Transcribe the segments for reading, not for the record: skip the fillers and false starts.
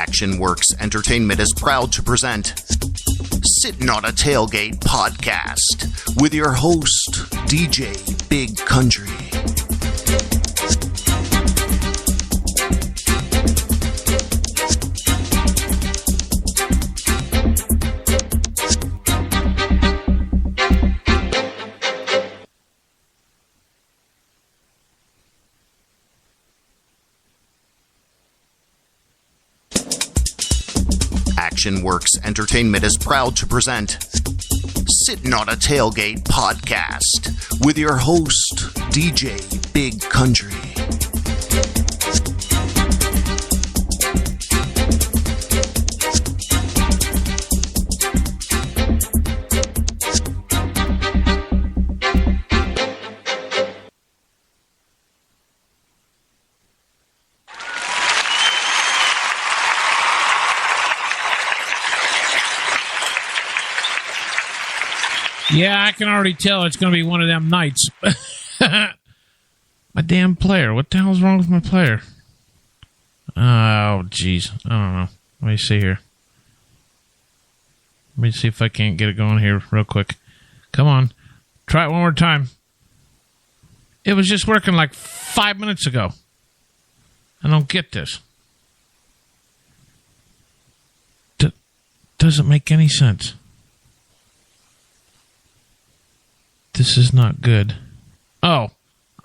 Action Works Entertainment is proud to present Sittin' on a Tailgate podcast with your host, DJ Big Country. Action Works Entertainment is proud to present Sittin' on a Tailgate podcast with your host, DJ Big Country. Yeah, I can already tell it's going to be one of them nights. My damn player. What the hell's wrong with my player? Oh, jeez. I don't know. Let me see here. Let me see if I can't get it going here real quick. Come on. Try it one more time. It was just working like 5 minutes ago. I don't get this. Doesn't make any sense. This is not good. Oh,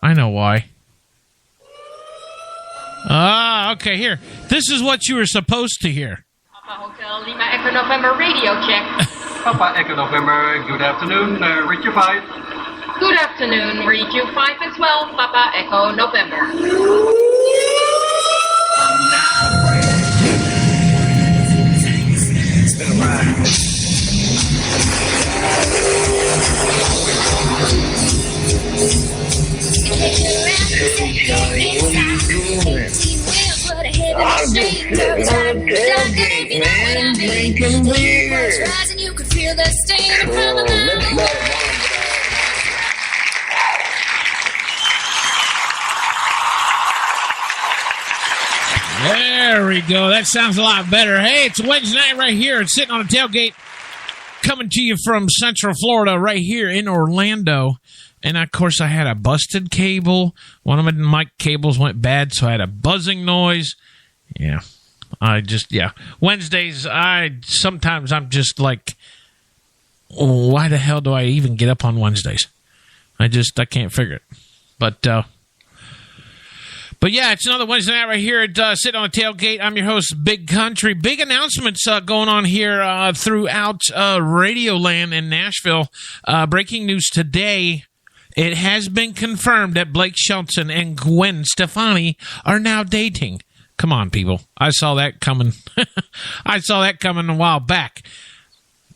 I know why. Okay, here. This is what you were supposed to hear. Papa Hotel Lima Echo November radio check. Papa Echo November, good afternoon, read you 5. Good afternoon, read you 5 as well, Papa Echo November. It's been a ride. Hey, Johnny, what are you doing? I'm just sitting on a tailgate, man, drinking beer. Let's go. There we go. That sounds a lot better. Hey, it's Wednesday night right here. It's Sitting on a Tailgate, coming to you from Central Florida, right here in Orlando. And, of course, I had a busted cable. One of my mic cables went bad, so I had a buzzing noise. Yeah. Wednesdays, sometimes I'm just like, why the hell do I even get up on Wednesdays? I can't figure it. But yeah, it's another Wednesday night right here at Sitting on a Tailgate. I'm your host, Big Country. Big announcements going on here throughout Radio Land in Nashville. Breaking news today. It has been confirmed that Blake Shelton and Gwen Stefani are now dating. Come on, people. I saw that coming. I saw that coming a while back.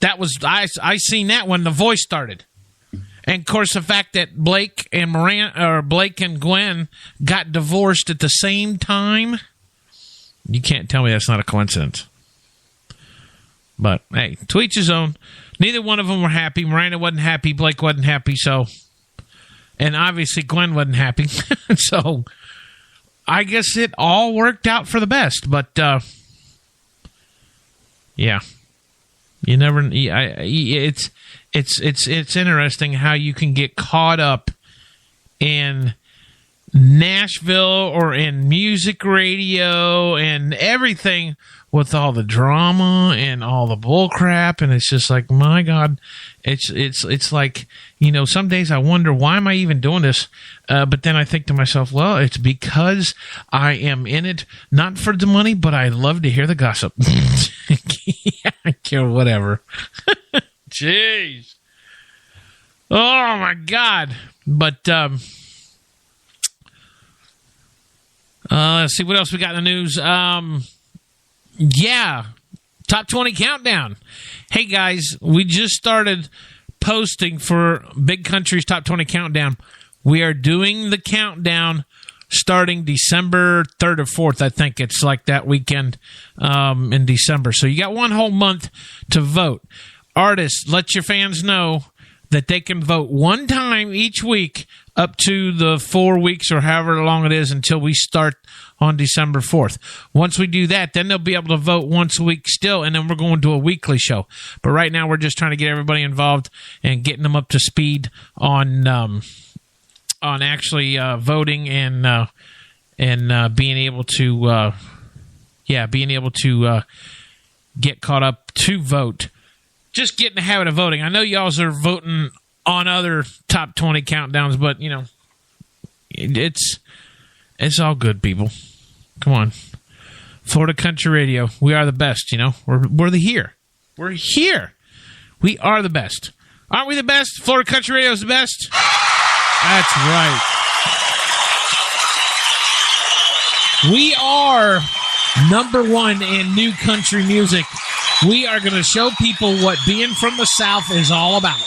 That was I seen that when The Voice started. And, of course, the fact that Blake and Gwen got divorced at the same time, you can't tell me that's not a coincidence. But, hey, to each his own. Neither one of them were happy. Miranda wasn't happy. Blake wasn't happy, so... And obviously Gwen wasn't happy. So I guess it all worked out for the best. But, yeah. You never... It's interesting how you can get caught up in Nashville or in music radio and everything with all the drama and all the bull crap, and it's just like, my God, it's like, you know, some days I wonder, why am I even doing this? But then I think to myself, well, it's because I am in it, not for the money, but I love to hear the gossip. Yeah, whatever. Jeez. Oh, my God. But, let's see what else we got in the news. Yeah, Top 20 Countdown. Hey, guys, we just started posting for Big Country's Top 20 Countdown. We are doing the countdown starting December 3rd or 4th. I think it's like that weekend in December. So you got one whole month to vote. Artists, let your fans know that they can vote one time each week up to the 4 weeks or however long it is until we start on December 4th. Once we do that, then they'll be able to vote once a week still, and then we're going to a weekly show. But right now, we're just trying to get everybody involved and getting them up to speed on actually voting and being able to get caught up to vote. Just get in the habit of voting. I know y'all are voting on other top 20 countdowns, but you know, it's all good, people. Come on, Florida Country Radio. We are the best. You know, we're here. We're here. We are the best. Aren't we the best? Florida Country Radio is the best. That's right. We are number one in new country music. We are going to show people what being from the South is all about.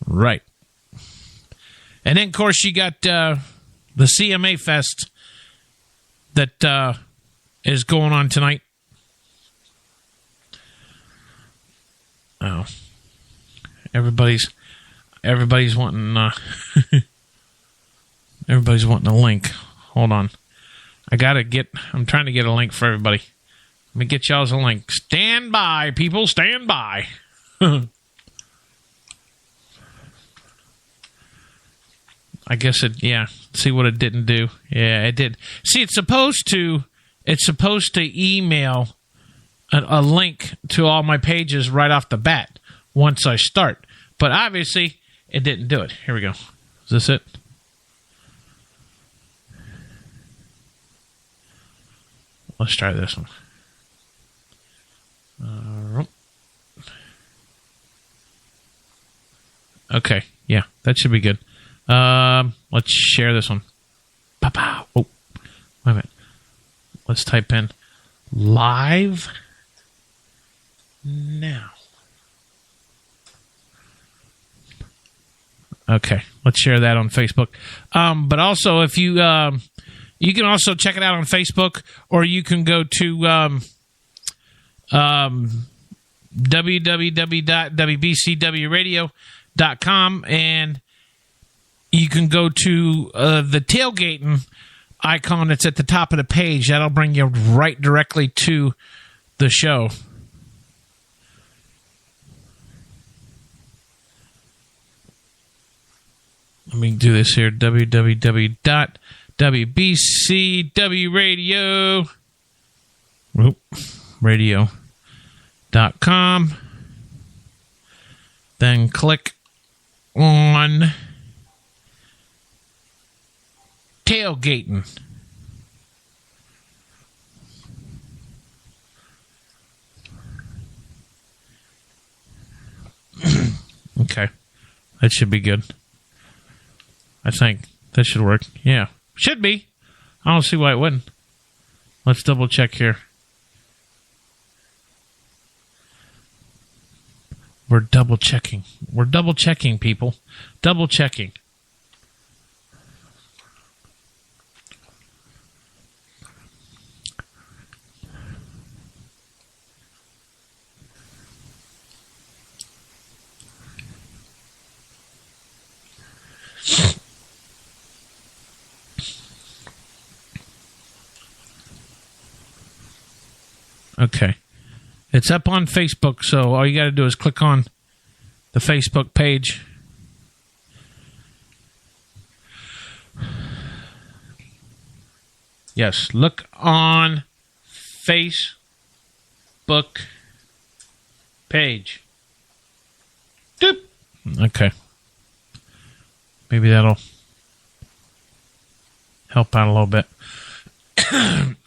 Right. And then, of course, you got the CMA Fest that is going on tonight. Oh. Everybody's wanting everybody's wanting a link. Hold on. I'm trying to get a link for everybody. Let me get y'all's a link. Stand by, people. Stand by. I guess see what it didn't do. Yeah, it did. See, it's supposed to email a link to all my pages right off the bat once I start. But obviously, it didn't do it. Here we go. Is this it? Let's try this one. Okay, yeah, that should be good. Let's share this one. Pow. Oh, wait a minute. Let's type in live now. Okay, let's share that on Facebook. But also, if you you can also check it out on Facebook, or you can go to www.wbcwradio.com, and you can go to the tailgating icon that's at the top of the page. That'll bring you right directly to the show. Let me do this here. www.wbcwradio.com. Then click on tailgating. Okay. That should be good. I think that should work. Yeah. Should be. I don't see why it wouldn't. Let's double check here. We're double checking. We're double checking, people. Double checking. Okay. It's up on Facebook, so all you got to do is click on the Facebook page. Yes, look on Facebook page. Doop. Okay. Maybe that'll help out a little bit.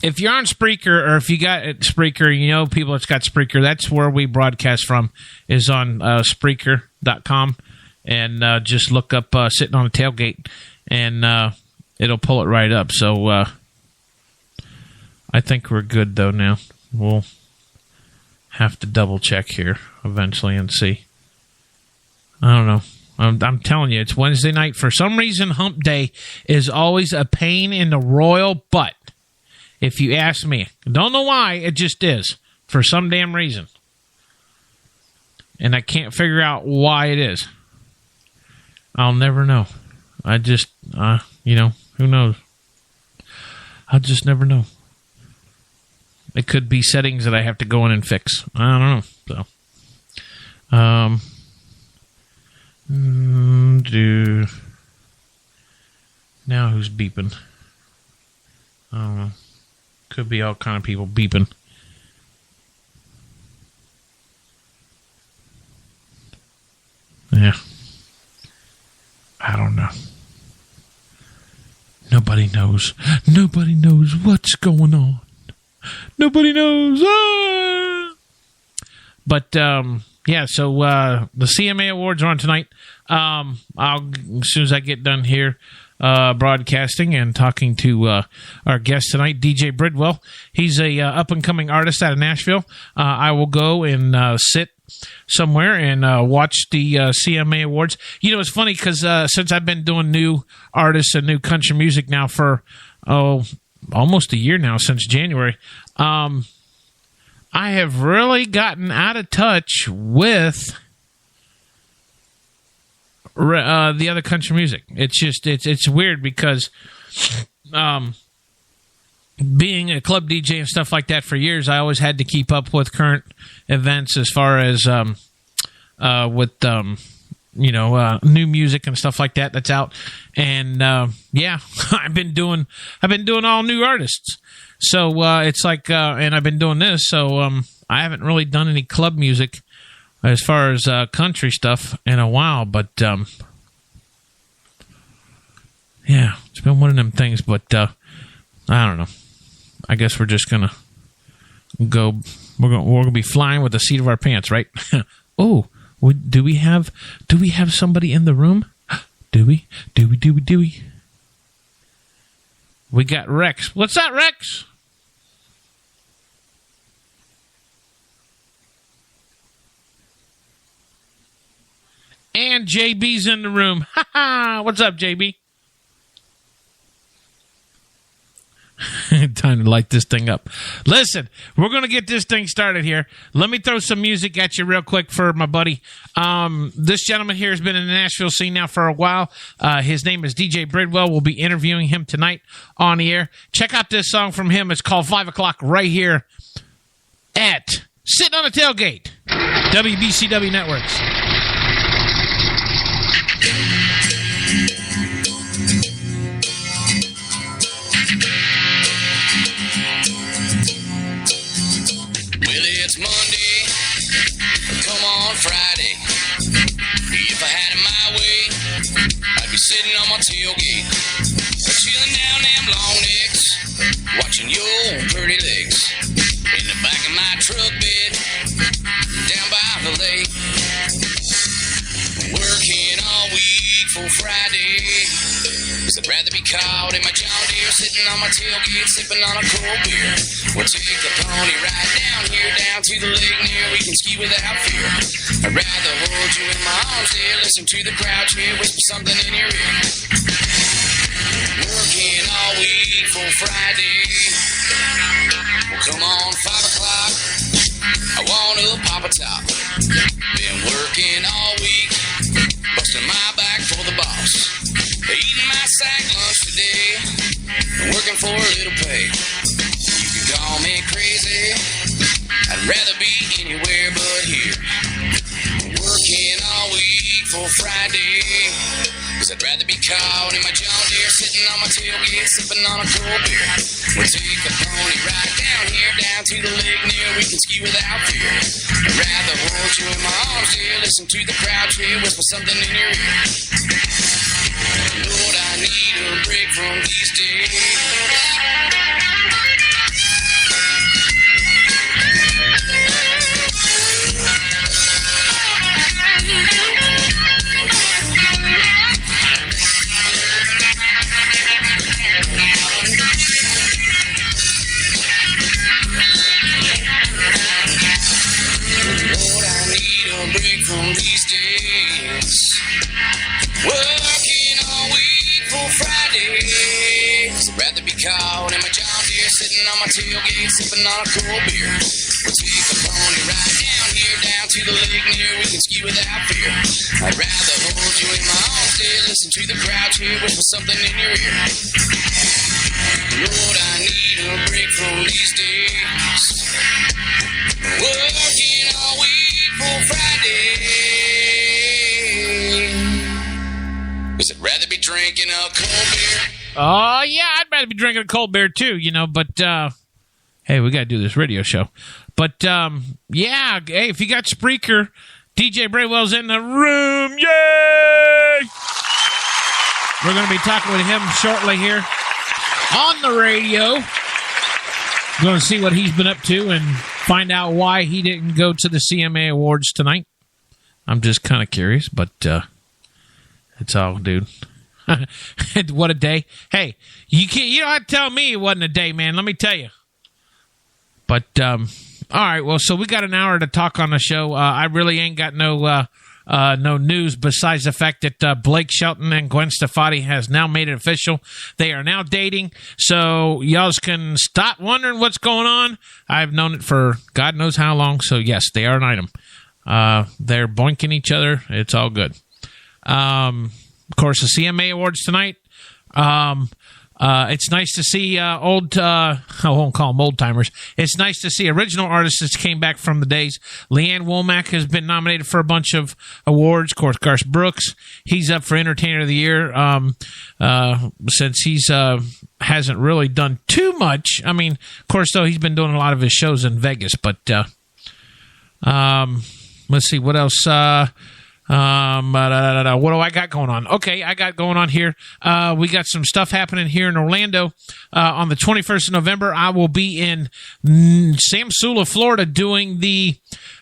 If you're on Spreaker, or if you got Spreaker, you know people that's got Spreaker, that's where we broadcast from, is on Spreaker.com. And just look up Sitting on a Tailgate, and it'll pull it right up. So I think we're good, though, now. We'll have to double check here eventually and see. I don't know. I'm telling you, it's Wednesday night. For some reason, hump day is always a pain in the royal butt. If you ask me. Don't know why, it just is. For some damn reason. And I can't figure out why it is. I'll never know. I just, who knows? I'll just never know. It could be settings that I have to go in and fix. I don't know. So, now who's beeping? I don't know. Could be all kind of people beeping. Yeah. I don't know. Nobody knows. Nobody knows what's going on. Nobody knows. Ah! But, yeah, so the CMA Awards are on tonight. As soon as I get done here broadcasting and talking to our guest tonight, DJ Bridwell. He's a up-and-coming artist out of Nashville. I will go and sit somewhere and watch the CMA Awards. You know, it's funny because since I've been doing new artists and new country music now for almost a year now, since January, I have really gotten out of touch with the other country music. It's just it's weird because being a club DJ and stuff like that for years, I always had to keep up with current events as far as with new music and stuff like that that's out. And yeah, I've been doing all new artists. So it's like and I've been doing this, so I haven't really done any club music as far as country stuff in a while, but yeah, it's been one of them things. But I don't know. I guess we're just gonna go. We're gonna be flying with the seat of our pants, right? Oh, do we have somebody in the room? Do we? We got Rex. What's that, Rex? And JB's in the room. Ha ha! What's up, JB? Time to light this thing up. Listen, we're going to get this thing started here. Let me throw some music at you real quick for my buddy. This gentleman here has been in the Nashville scene now for a while. His name is DJ Bridwell. We'll be interviewing him tonight on the air. Check out this song from him. It's called 5 O'Clock right here at Sitting on a Tailgate, WBCW Networks. It's Monday, come on Friday. If I had it my way, I'd be sitting on my tailgate, chilling down them long necks, watching your pretty legs, in the back of my truck bed, down by the lake. Working all week for Friday, 'cause I'd rather be caught in my John Deere, sitting on my tailgate, sipping on a cold beer. We'll take the pony ride down here, down to the lake near, we can ski without fear. I'd rather hold you in my arms there, listen to the crowd cheer, whisper something in your ear. Working all week for Friday. Well, come on, 5 o'clock, I want to pop a top. Been working all week, busting my back for the boss. Eating my sack lunch today, working for a little pay. You can call me crazy, I'd rather be anywhere but here. Working all week for Friday, 'cause I'd rather be caught in my John Deere, sitting on my tailgate, sipping on a cold beer. We'll take a pony ride down here, down to the lake near, we can ski without fear. I'd rather hold you in my arms dear, listen to the crowd cheer, whisper something in your ear. Lord, I need a break from these days. Lord, I need a break from these days. Working all week for Friday. I'd rather be caught in my John Deere, sitting on my tailgate, sipping on a cold beer. We'll take a pony ride down here, here down to the lake near, we can ski without fear. I'd rather hold you in my arms, dear, listen to the crowd cheer, whisper something in your ear. Lord, I need a break from these days, working all week for Friday. Is it rather be drinking a cold beer? Oh, yeah, I'd rather be drinking a cold beer, too, but, hey, we got to do this radio show. But, yeah, hey, if you got Spreaker, DJ Bridwell's in the room, yay! We're going to be talking with him shortly here on the radio. Going to see what he's been up to and find out why he didn't go to the CMA Awards tonight. I'm just kind of curious, but, it's all, dude. What a day. Hey, you don't have to tell me it wasn't a day, man. Let me tell you. But, all right, well, so we got an hour to talk on the show. I really ain't got no news besides the fact that Blake Shelton and Gwen Stefani has now made it official. They are now dating, so y'all can stop wondering what's going on. I've known it for God knows how long, so yes, they are an item. They're boinking each other. It's all good. Of course, the CMA Awards tonight. It's nice to see I won't call them old-timers. It's nice to see original artists that came back from the days. Leanne Womack has been nominated for a bunch of awards. Of course, Garth Brooks, he's up for Entertainer of the Year since he's hasn't really done too much. I mean, of course, though, he's been doing a lot of his shows in Vegas. But let's see, what else? What do I got going on? Okay, I got going on here. We got some stuff happening here in Orlando. On the 21st of November, I will be in Samsula, Florida, doing the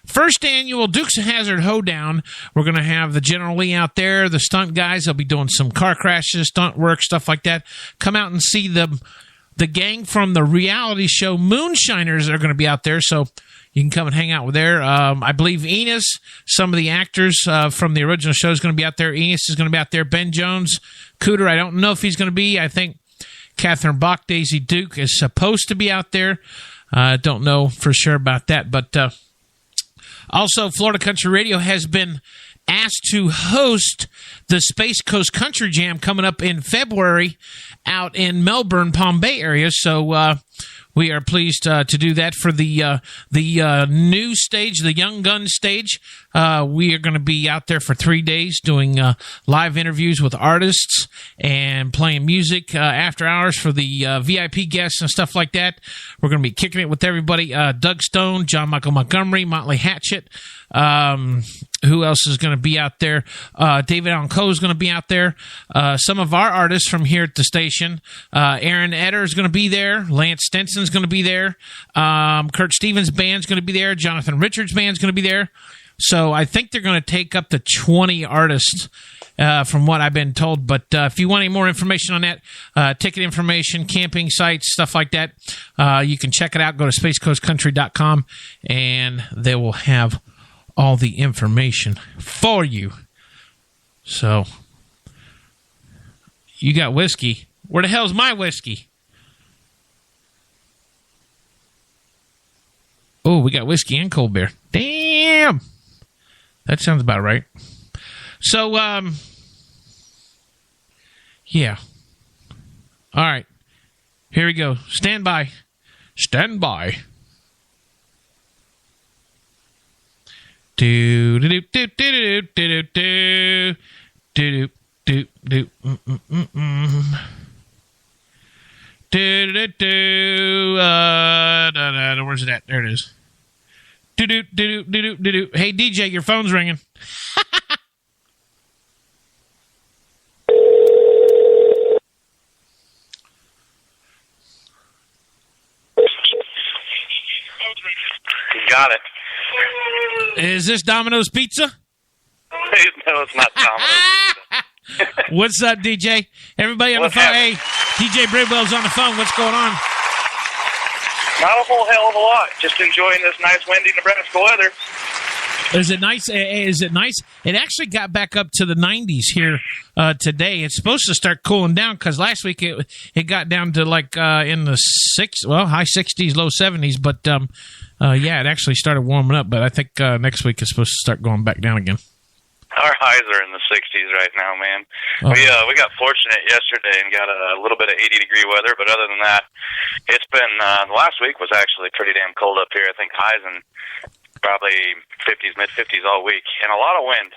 first annual Dukes of Hazzard Hoedown. We're going to have the General Lee out there, the stunt guys. They'll be doing some car crashes, stunt work, stuff like that. Come out and see the gang from the reality show Moonshiners are going to be out there, so you can come and hang out with there. I believe Enos, some of the actors from the original show is going to be out there. Enos is going to be out there. Ben Jones, Cooter, I don't know if he's going to be. I think Catherine Bach, Daisy Duke is supposed to be out there. Don't know for sure about that. But also, Florida Country Radio has been asked to host the Space Coast Country Jam coming up in February out in Melbourne, Palm Bay area. So, we are pleased to do that for the new stage, the Young Gun stage. We are going to be out there for 3 days doing live interviews with artists and playing music after hours for the VIP guests and stuff like that. We're going to be kicking it with everybody. Doug Stone, John Michael Montgomery, Motley Hatchet. Who else is going to be out there? David Allen Coe is going to be out there. Some of our artists from here at the station. Aaron Eder is going to be there. Lance Stenson is going to be there. Kurt Stevens' band's going to be there. Jonathan Richards' band's going to be there. So I think they're going to take up to 20 artists from what I've been told. But if you want any more information on that, ticket information, camping sites, stuff like that, you can check it out. Go to spacecoastcountry.com, and they will have all the information for you. So, you got whiskey. Where the hell's my whiskey? Oh, we got whiskey and cold beer. Damn! That sounds about right. So, yeah. All right. Here we go. Stand by. Stand by. Do do do do do do do do do do do. Where's it at? There it is. Do do do do do do. Hey DJ, your phone's ringing. Got it. Is this Domino's Pizza? No, it's not Domino's. What's up, DJ? Everybody on the phone. Hey, DJ Bridwell's on the phone. What's going on? Not a whole hell of a lot. Just enjoying this nice windy Nebraska weather. Is it nice? Is it nice? It actually got back up to the 90s here today. It's supposed to start cooling down because last week it got down to like in the high 60s, low 70s. But yeah, it actually started warming up. But I think next week it's supposed to start going back down again. Our highs are in the 60s right now, man. Oh. We got fortunate yesterday and got a little bit of 80-degree weather, but other than that, it's been the last week was actually pretty damn cold up here. I think highs in probably 50s, mid-50s all week, and a lot of wind.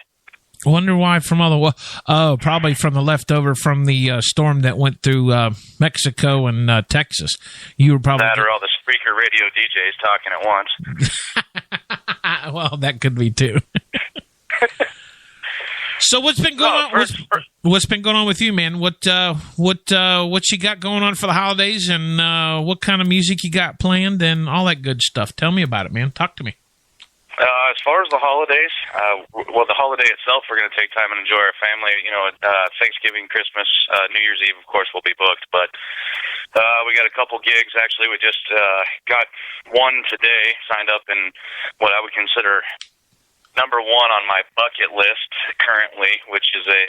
I wonder why from probably from the leftover from the storm that went through Mexico and Texas. You were probably that or all the Spreaker radio DJs talking at once. Well, that could be too. So what's been going on? What's been going on with you, man? What you got going on for the holidays, and what kind of music you got planned, and all that good stuff? Tell me about it, man. Talk to me. As far as the holidays, the holiday itself, we're going to take time and enjoy our family. You know, Thanksgiving, Christmas, New Year's Eve, of course, will be booked. But we got a couple gigs. Actually, we just got one today signed up in what I would consider number one on my bucket list currently, which is a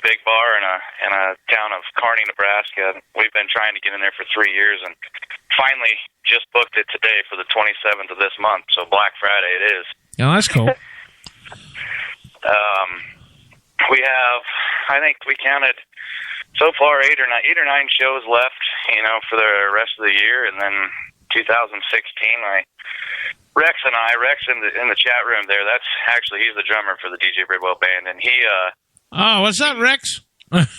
big bar in a town of Kearney, Nebraska. We've been trying to get in there for 3 years, and finally just booked it today for the 27th of this month. So Black Friday it is. Oh, that's cool. We have, I think we counted so far 8 or 9 shows left, you know, for the rest of the year, and then 2016. Rex in the chat room there. That's actually he's the drummer for the DJ Bridwell band, and he. Oh, what's up, Rex?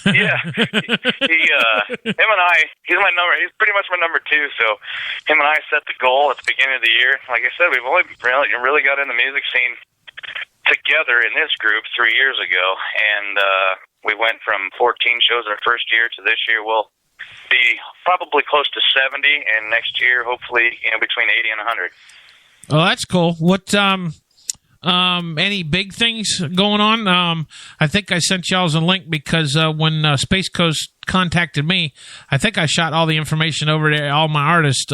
Yeah, him and I. He's my number. He's pretty much my number 2. So, him and I set the goal at the beginning of the year. Like I said, we've only really got in the music scene together in this group 3 years ago, and we went from 14 shows our first year to this year we'll be probably close to 70, and next year hopefully between 80 and 100. Oh, that's cool. What, any big things going on? I think I sent y'all a link because when Space Coast contacted me, I think I shot all the information over to all my artists.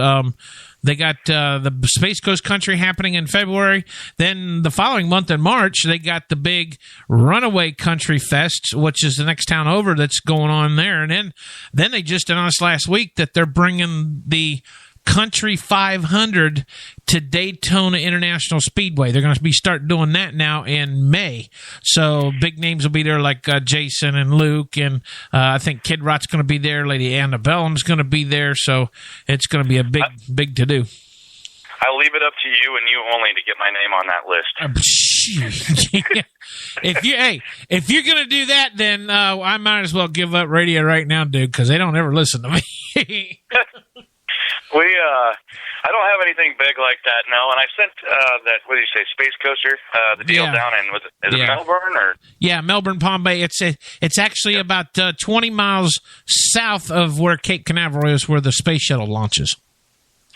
They got the Space Coast Country happening in February. Then the following month in March, they got the big Runaway Country Fest, which is the next town over that's going on there. And then they just announced last week that they're bringing the Country 500 to Daytona International Speedway. They're going to be start doing that now in May. So big names will be there like Jason and Luke, and I think Kid Rock's going to be there. Lady Antebellum's going to be there. So it's going to be a big to do. I'll leave it up to you and you only to get my name on that list. If you're going to do that, then I might as well give up radio right now, dude, because they don't ever listen to me. I don't have anything big like that, no. And I sent that, what did you say, Space Coaster, the deal down in, is it Melbourne or? Yeah, Melbourne, Palm Bay. It's actually about 20 miles south of where Cape Canaveral is, where the space shuttle launches.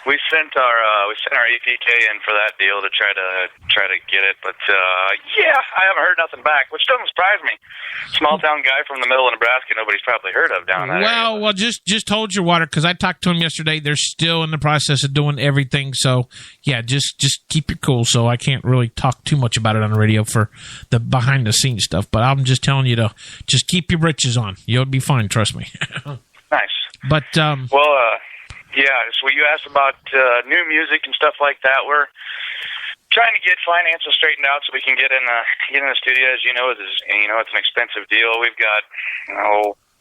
We sent our EPK in for that deal to try to get it, but I haven't heard nothing back, which doesn't surprise me. Small town guy from the middle of Nebraska, nobody's probably heard of down there. Well, just hold your water, because I talked to him yesterday. They're still in the process of doing everything, so yeah, just keep your cool. So I can't really talk too much about it on the radio for the behind the scenes stuff, but I'm just telling you to just keep your britches on. You'll be fine, trust me. Nice. But yeah, so you asked about new music and stuff like that. We're trying to get finances straightened out so we can get in the studio. As you know, it's an expensive deal. We've got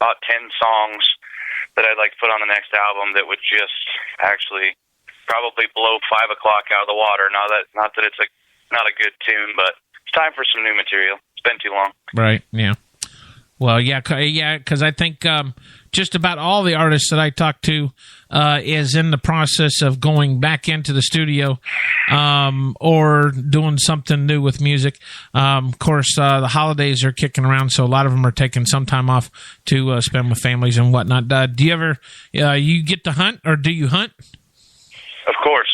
about 10 songs that I'd like to put on the next album that would just actually probably blow 5 o'clock out of the water. Not that it's not a good tune, but it's time for some new material. It's been too long. Right. Yeah. Well, yeah, because I think just about all the artists that I talk to is in the process of going back into the studio or doing something new with music. Of course, the holidays are kicking around, so a lot of them are taking some time off to spend with families and whatnot. Do you ever you get to hunt, or do you hunt? Of course.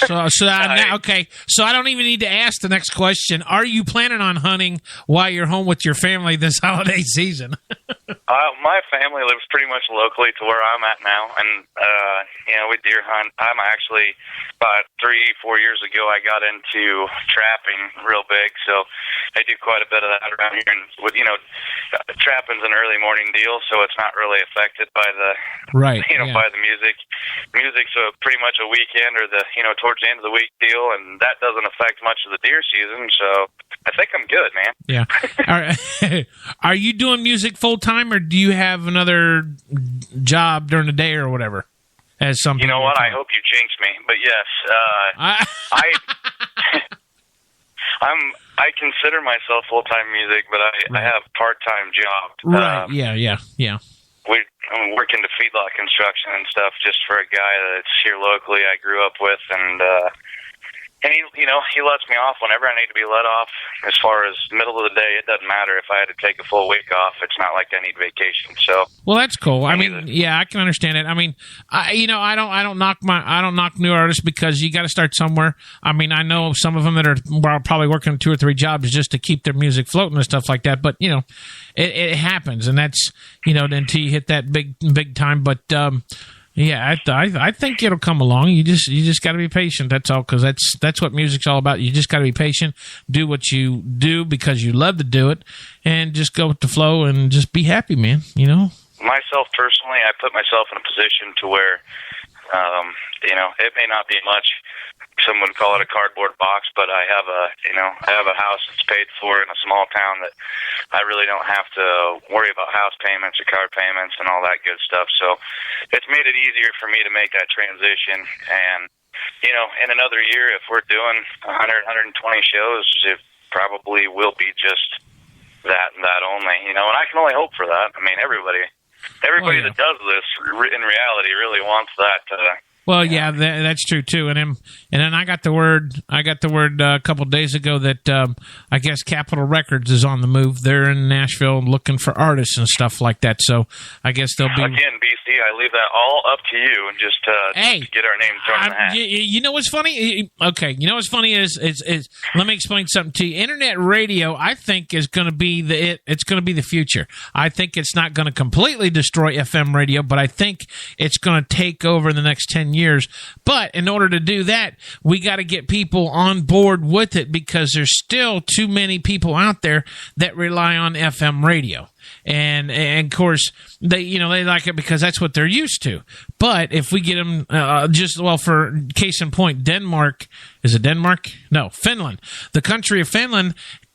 Okay. So I don't even need to ask the next question. Are you planning on hunting while you're home with your family this holiday season? My family lives pretty much locally to where I'm at now, and we deer hunt. I'm actually about 3-4 years ago, I got into trapping real big, so I do quite a bit of that around here. And with trapping's an early morning deal, so it's not really affected by the by the music. Music's pretty much a weekend or the towards the end of the week deal, and that doesn't affect much of the deer season. So I think I'm good, man. Yeah. Are you doing music full time, or do you have another job during the day or whatever? As some you know what? I hope you jinx me, but yes, I consider myself full time music, but I have part time job. Right? Yeah. I'm working to feedlot construction and stuff just for a guy that's here locally I grew up with, and he lets me off whenever I need to be let off. As far as middle of the day, it doesn't matter if I had to take a full week off. It's not like I need vacation. So, well, that's cool. I mean, yeah, I can understand it. I mean, I don't knock new artists because you got to start somewhere. I mean, I know some of them that are probably working 2 or 3 jobs just to keep their music floating and stuff like that. But it happens, and that's until you hit that big time. But yeah, I think it'll come along. You just got to be patient. That's all, because that's what music's all about. You just got to be patient. Do what you do because you love to do it, and just go with the flow and just be happy, man. Myself personally, I put myself in a position to where, it may not be much. Some would call it a cardboard box, but I have a house that's paid for in a small town that I really don't have to worry about house payments or car payments and all that good stuff. So it's made it easier for me to make that transition. And, in another year, if we're doing 100, 120 shows, it probably will be just that and that only, and I can only hope for that. I mean, everybody that does this in reality really wants that. Well, yeah, that's true too. And then I got the word a couple of days ago that I guess Capitol Records is on the move. They're in Nashville looking for artists and stuff like that. So I guess they'll be again, BC. I leave that all up to you, and just get our name thrown in the hat. You know what's funny? Okay, you know what's funny is let me explain something to you. Internet radio, I think, is going to be it's going to be the future. I think it's not going to completely destroy FM radio, but I think it's going to take over in the next 10 years. But in order to do that, we got to get people on board with it, because there's still too many people out there that rely on FM radio. And of course, they like it because that's what they're used to. But if we get them for case in point, Denmark, is it Denmark? No, Finland. The country of Finland,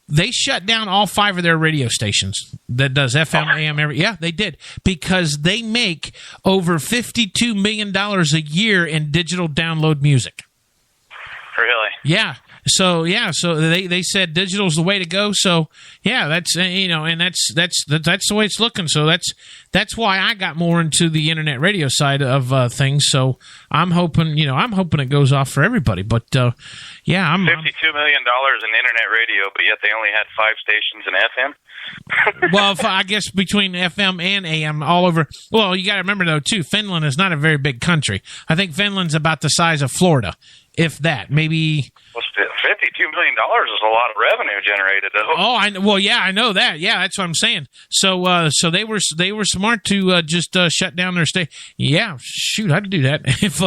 they shut down all 5 of their radio stations that does FM, AM, yeah, they did, because they make over $52 million a year in digital download music. Really? Yeah. So they said digital's the way to go. So yeah, that's and that's the way it's looking. So that's why I got more into the internet radio side of things. So I'm hoping it goes off for everybody. But yeah, I'm $52 million in internet radio, but yet they only had 5 stations in FM. Well, I guess between FM and AM all over. Well, you got to remember though too, Finland is not a very big country. I think Finland's about the size of Florida, if that. Maybe. Well, $52 million is a lot of revenue generated, though. Oh, I know that. Yeah, that's what I'm saying. So they were smart to just shut down their state. Yeah, shoot, I'd do that. If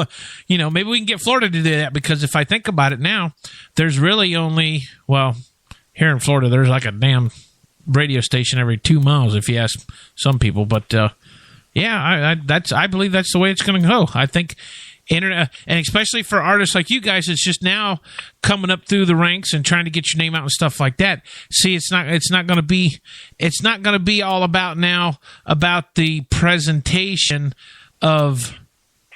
maybe we can get Florida to do that, because if I think about it now, there's really only here in Florida there's like a damn radio station every 2 miles, if you ask some people. But I believe that's the way it's going to go. I think. Internet, and especially for artists like you guys, it's just now coming up through the ranks and trying to get your name out and stuff like that. See, it's not going to be all about the presentation of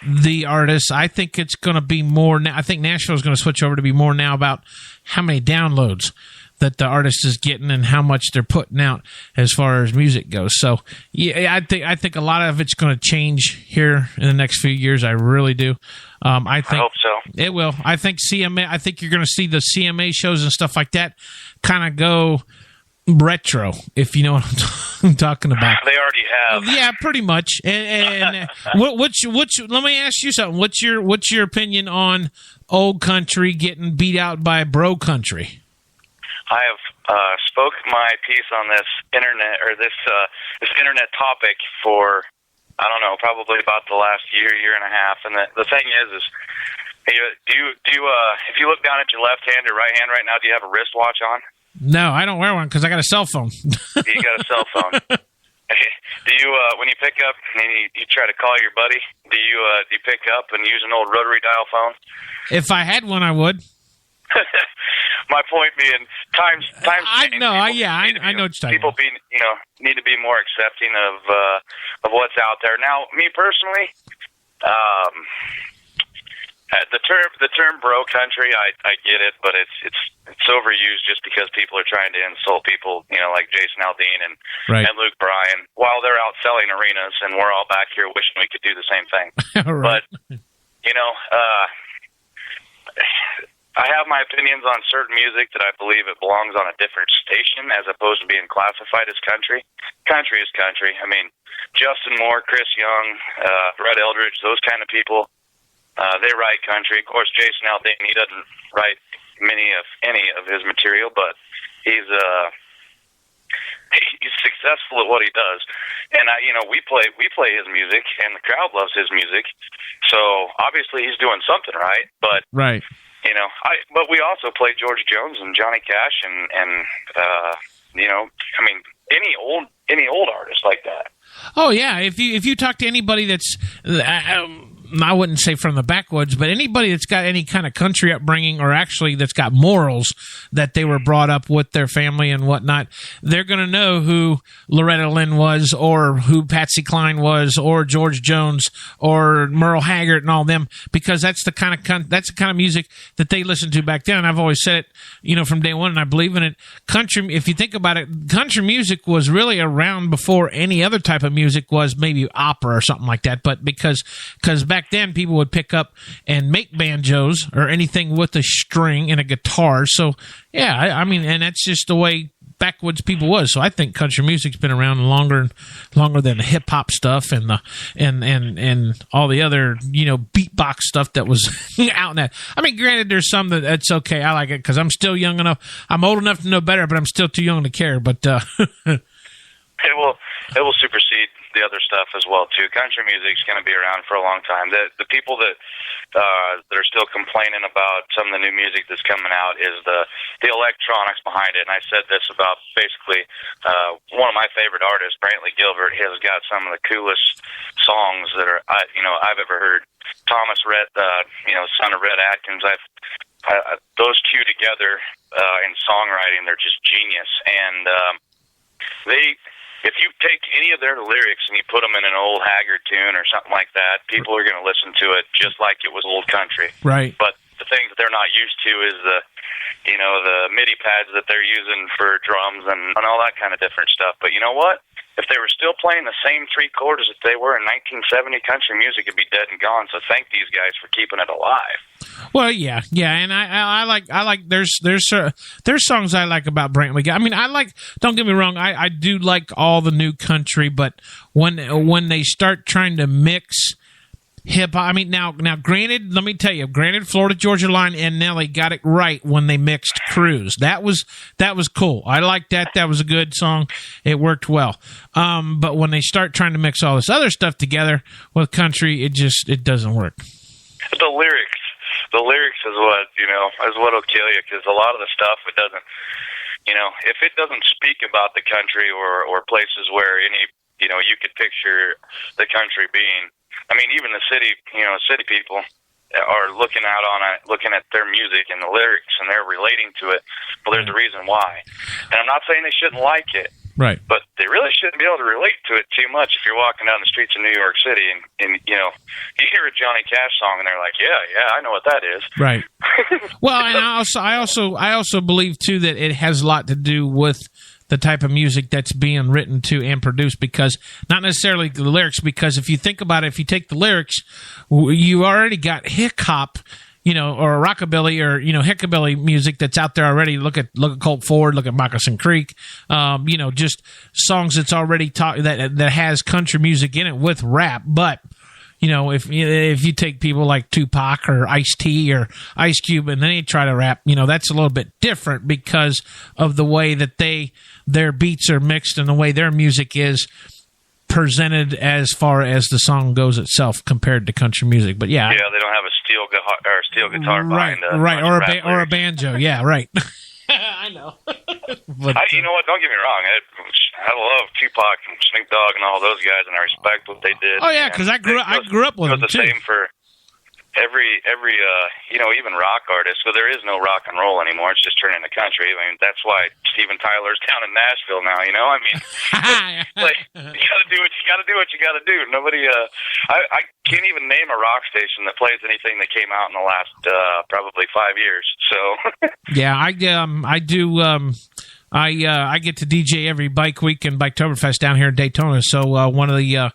the artists. I think it's going to be more now. I think Nashville is going to switch over to be more now about how many downloads that the artist is getting and how much they're putting out as far as music goes. So yeah, I think a lot of it's going to change here in the next few years. I really do. I hope so. It will. I think CMA. I think you're going to see the CMA shows and stuff like that kind of go retro, if you know what I'm talking about. They already have. Yeah, pretty much. And let me ask you something. What's your opinion on old country getting beat out by bro country? I have spoke my piece on this internet this internet topic for, I don't know, probably about the last year and a half. And the thing is Hey, do you if you look down at your left hand or right hand right now, do you have a wristwatch on? No, I don't wear one because I got a cell phone. You got a cell phone. Do you when you pick up and you try to call your buddy, do you pick up and use an old rotary dial phone? If I had one, I would. My point being, times. I know. I know what you're talking people about. Need to be more accepting of what's out there. Now, me personally, the term bro country, I get it, but it's overused just because people are trying to insult people, like Jason Aldean and Luke Bryan, while they're out selling arenas, and we're all back here wishing we could do the same thing. Right. But I have my opinions on certain music that I believe it belongs on a different station as opposed to being classified as country. Country is country. I mean, Justin Moore, Chris Young, Brett Eldridge, those kind of people, they write country. Of course, Jason Aldean, he doesn't write any of his material, but he's successful at what he does. And we play his music, and the crowd loves his music. So obviously he's doing something right. But right. But we also play George Jones and Johnny Cash and any old artist like that. Oh yeah, if you talk to anybody that's I wouldn't say from the backwoods, but anybody that's got any kind of country upbringing, or actually that's got morals that they were brought up with their family and whatnot, they're going to know who Loretta Lynn was, or who Patsy Cline was, or George Jones, or Merle Haggard, and all them, because that's the kind of music that they listened to back then. And I've always said it, from day one, and I believe in it. Country, if you think about it, country music was really around before any other type of music was, maybe opera or something like that. But because back then people would pick up and make banjos or anything with a string and a guitar. So yeah, I mean, and that's just the way backwoods people was. So I think country music's been around longer than the hip hop stuff and all the other beatbox stuff that was out in that. I mean, granted, there's some that's okay. I like it because I'm still young enough. I'm old enough to know better, but I'm still too young to care. But it will supersede the other stuff as well too. Country music's going to be around for a long time. The people that are still complaining about some of the new music that's coming out is the electronics behind it. And I said this about basically one of my favorite artists, Brantley Gilbert. He has got some of the coolest songs that I've ever heard. Thomas Rhett, son of Rhett Atkins. Those two together in songwriting, they're just genius. And if you take any of their lyrics and you put them in an old Haggard tune or something like that, people are going to listen to it just like it was old country. Right. But the thing that they're not used to is the MIDI pads that they're using for drums and all that kind of different stuff. But you know what? If they were still playing the same three chords that they were in 1970, country music would be dead and gone. So thank these guys for keeping it alive. Well, yeah, and I like there's songs I like about Brantley. I mean, don't get me wrong, I do like all the new country, but when they start trying to mix hip hop, I mean, now granted, let me tell you, Florida Georgia Line and Nelly got it right when they mixed Cruise. That was cool. I liked that. That was a good song. It worked well. But when they start trying to mix all this other stuff together with country, it doesn't work. The lyrics is what'll kill you, because a lot of the stuff, it doesn't, if it doesn't speak about the country or places where you could picture the country being. I mean, even the city people are looking at their music and the lyrics, and they're relating to it. Well, there's a reason why. And I'm not saying they shouldn't like it. Right. But they really shouldn't be able to relate to it too much if you're walking down the streets of New York City and you hear a Johnny Cash song and they're like, yeah, I know what that is. Right. Well, and I also believe too that it has a lot to do with the type of music that's being written to and produced, because not necessarily the lyrics, because if you think about it, if you take the lyrics, you already got hip hop, or rockabilly or, hickabilly music that's out there already. Look at Colt Ford, look at Moccasin Creek, just songs that's already that has country music in it with rap. But, if you take people like Tupac or Ice-T or Ice Cube and then they try to rap, that's a little bit different because of the way that their beats are mixed and the way their music is presented as far as the song goes itself compared to country music. But yeah, they don't have a steel guitar right, behind or a banjo. Yeah, right. I know. But, you know what? Don't get me wrong. I love Tupac and Snoop Dogg and all those guys, and I respect what they did. Oh yeah, because I grew up with them too. It was the same for every even rock artist. So there is no rock and roll anymore. It's just turned into country. I mean, that's why Steven Tyler's down in Nashville now. You know, I mean, you got to do what you got to do. Nobody. I can't even name a rock station that plays anything that came out in the last probably 5 years. So yeah, I do. I get to DJ every Bike Week and Biketoberfest down here in Daytona. So one of the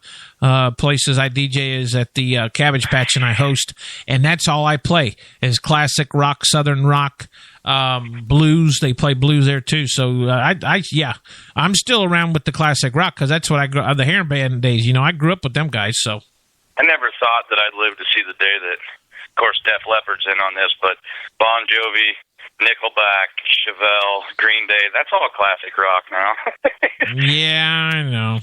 places I DJ is at the Cabbage Patch, and I host, and that's all I play is classic rock, southern rock, blues. They play blues there too. So I'm still around with the classic rock because that's what I grew the hair band days. You know, I grew up with them guys. So I never thought that I'd live to see the day that, of course, Def Leppard's in on this, but Bon Jovi, Nickelback, Chevelle, Green Day, that's all classic rock now. Yeah, I know.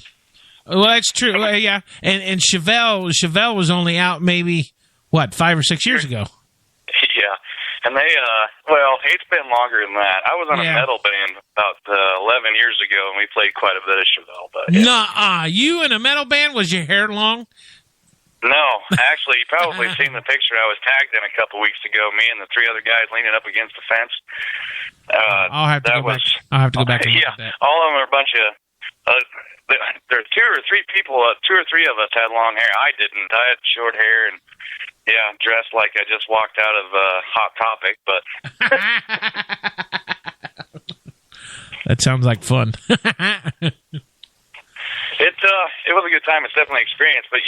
Well, that's true. Yeah, and Chevelle was only out maybe, 5 or 6 years ago? Yeah, and they, it's been longer than that. I was on a metal band about 11 years ago, and we played quite a bit of Chevelle. But Nuh-uh. You in a metal band? Was your hair long? No, actually, you probably seen the picture I was tagged in a couple weeks ago. Me and the 3 other guys leaning up against the fence. I'll have to go back. I'll have to go back and look at that. All of them are a bunch of. There are 2 or 3 people. 2 or 3 of us had long hair. I didn't. I had short hair and dressed like I just walked out of Hot Topic. But that sounds like fun. It was a good time. It's definitely an experience, but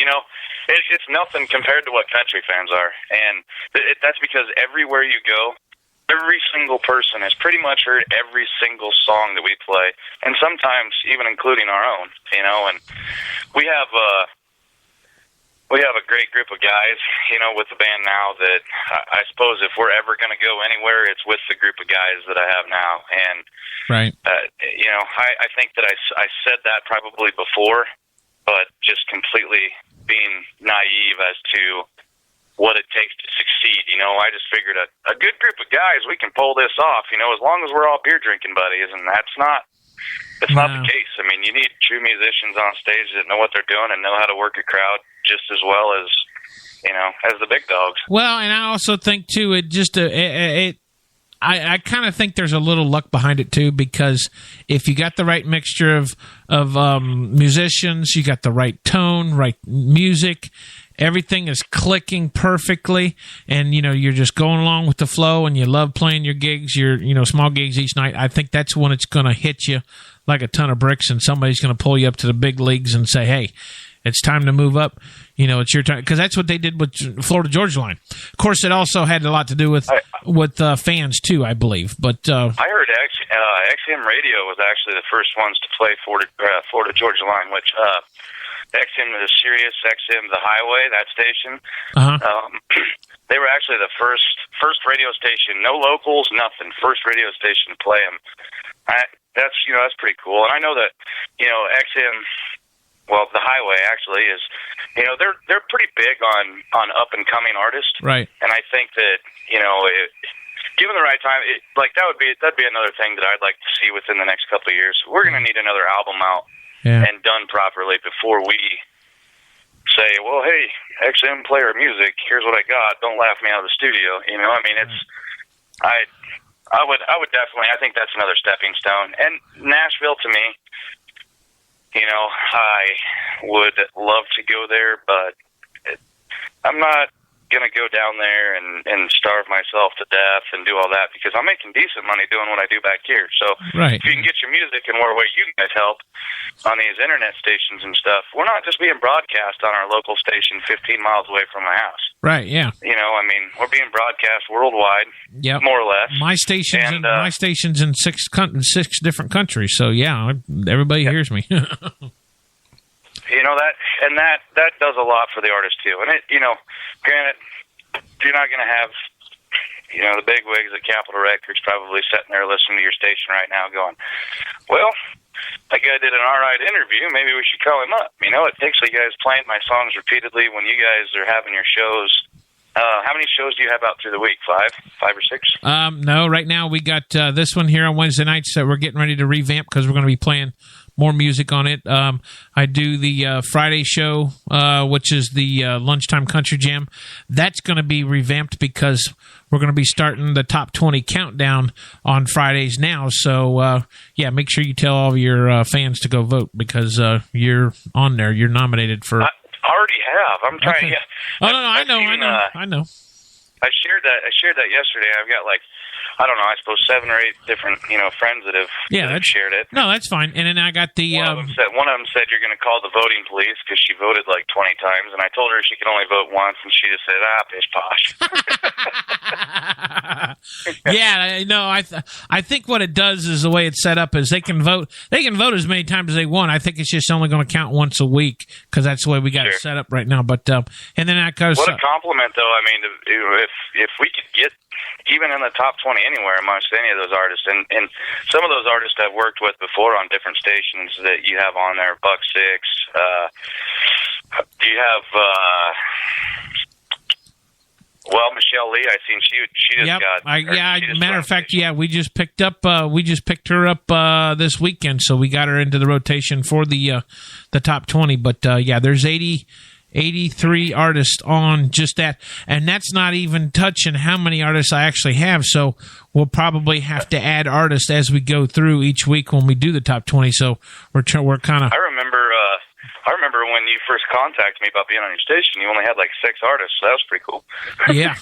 it's nothing compared to what country fans are, and that's because everywhere you go, every single person has pretty much heard every single song that we play, and sometimes even including our own. And we have a great group of guys, with the band now that I suppose if we're ever going to go anywhere, it's with the group of guys that I have now. And right, I think that I said that probably before, but just completely being naive as to what it takes to succeed. I just figured a good group of guys, we can pull this off, as long as we're all beer drinking buddies, and that's not the case. I mean, you need true musicians on stage that know what they're doing and know how to work a crowd just as well as, as the big dogs. Well, and I also think too, I kind of think there's a little luck behind it too, because if you got the right mixture of musicians, you got the right tone, right music, everything is clicking perfectly, and you're just going along with the flow, and you love playing your gigs, your small gigs each night. I think that's when it's going to hit you like a ton of bricks, and somebody's going to pull you up to the big leagues and say, "Hey, it's time to move up. It's your time." Because that's what they did with Florida Georgia Line. Of course, it also had a lot to do with fans too, I believe. But I heard XM Radio was actually the first ones to play Florida Georgia Line, which XM is Sirius, XM the Highway, that station. They were actually the first radio station, no locals, nothing. First radio station to play them. That's pretty cool. And I know that XM. Well, the Highway actually is, they're pretty big on up and coming artists, right? And I think that given the right time, that'd be another thing that I'd like to see within the next couple of years. We're going to need another album out and done properly before we say, well, hey, XM player music, here's what I got. Don't laugh me out of the studio. I mean, I would definitely. I think that's another stepping stone. And Nashville to me. I would love to go there, but I'm not going to go down there and starve myself to death and do all that because I'm making decent money doing what I do back here. So if you can get your music and where you guys help on these internet stations and stuff, we're not just being broadcast on our local station 15 miles away from my house. Right, yeah. We're being broadcast worldwide, more or less. My station's in six different countries, so yeah, everybody hears me. That does a lot for the artist too. And granted, you're not going to have, the big wigs at Capitol Records probably sitting there listening to your station right now going, well, that guy did an alright interview. Maybe we should call him up. You know, it takes you guys playing my songs repeatedly when you guys are having your shows. How many shows do you have out through the week? 5 or 6? No, right now we got this one here on Wednesday nights that we're getting ready to revamp because we're going to be playing more music on it. I do the Friday show, which is the Lunchtime Country Jam. That's going to be revamped because we're going to be starting the top 20 countdown on Fridays now. So, yeah, make sure you tell all of your fans to go vote because you're on there. You're nominated for... I already have. I'm trying. Okay. Yeah. Oh, no, I know. I shared that yesterday. I've got I don't know, I suppose 7 or 8 different, friends that have shared it. No, that's fine. And then I got the... One of them said you're going to call the voting police because she voted 20 times, and I told her she could only vote once, and she just said, pish posh. Yeah, no, I think what it does is the way it's set up is they can vote as many times as they want. I think it's just only going to count once a week because that's the way we got it set up right now. But and then that goes... What a compliment, though. I mean, if we could get even in the top 20 anywhere amongst any of those artists, and some of those artists I've worked with before on different stations that you have on there, Buck Six, do you have Michelle Lee? I seen she just got. Matter of fact, we just picked her up this weekend, so we got her into the rotation for the top 20. But there's 83 artists on just that, and that's not even touching how many artists I actually have. So we'll probably have to add artists as we go through each week when we do the top 20. So we're kind of. I remember when you first contacted me about being on your station, you only had 6 artists. So that was pretty cool. Yeah.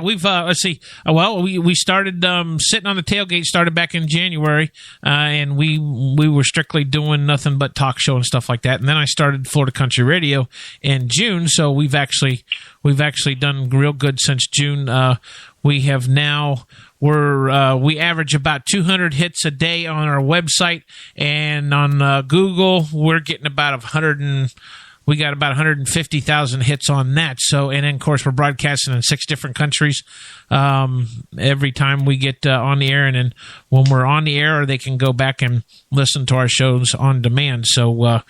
We've let's see. Well, we started sitting on the tailgate. Started back in January, and we were strictly doing nothing but talk show and stuff like that. And then I started Florida Country Radio in June. So we've actually done real good since June. We have now. We average about 200 hits a day on our website, and on Google we're getting about 150,000 hits on that. So, and then of course we're broadcasting in 6 different countries every time we get on the air, and then when we're on the air, they can go back and listen to our shows on demand. So, we're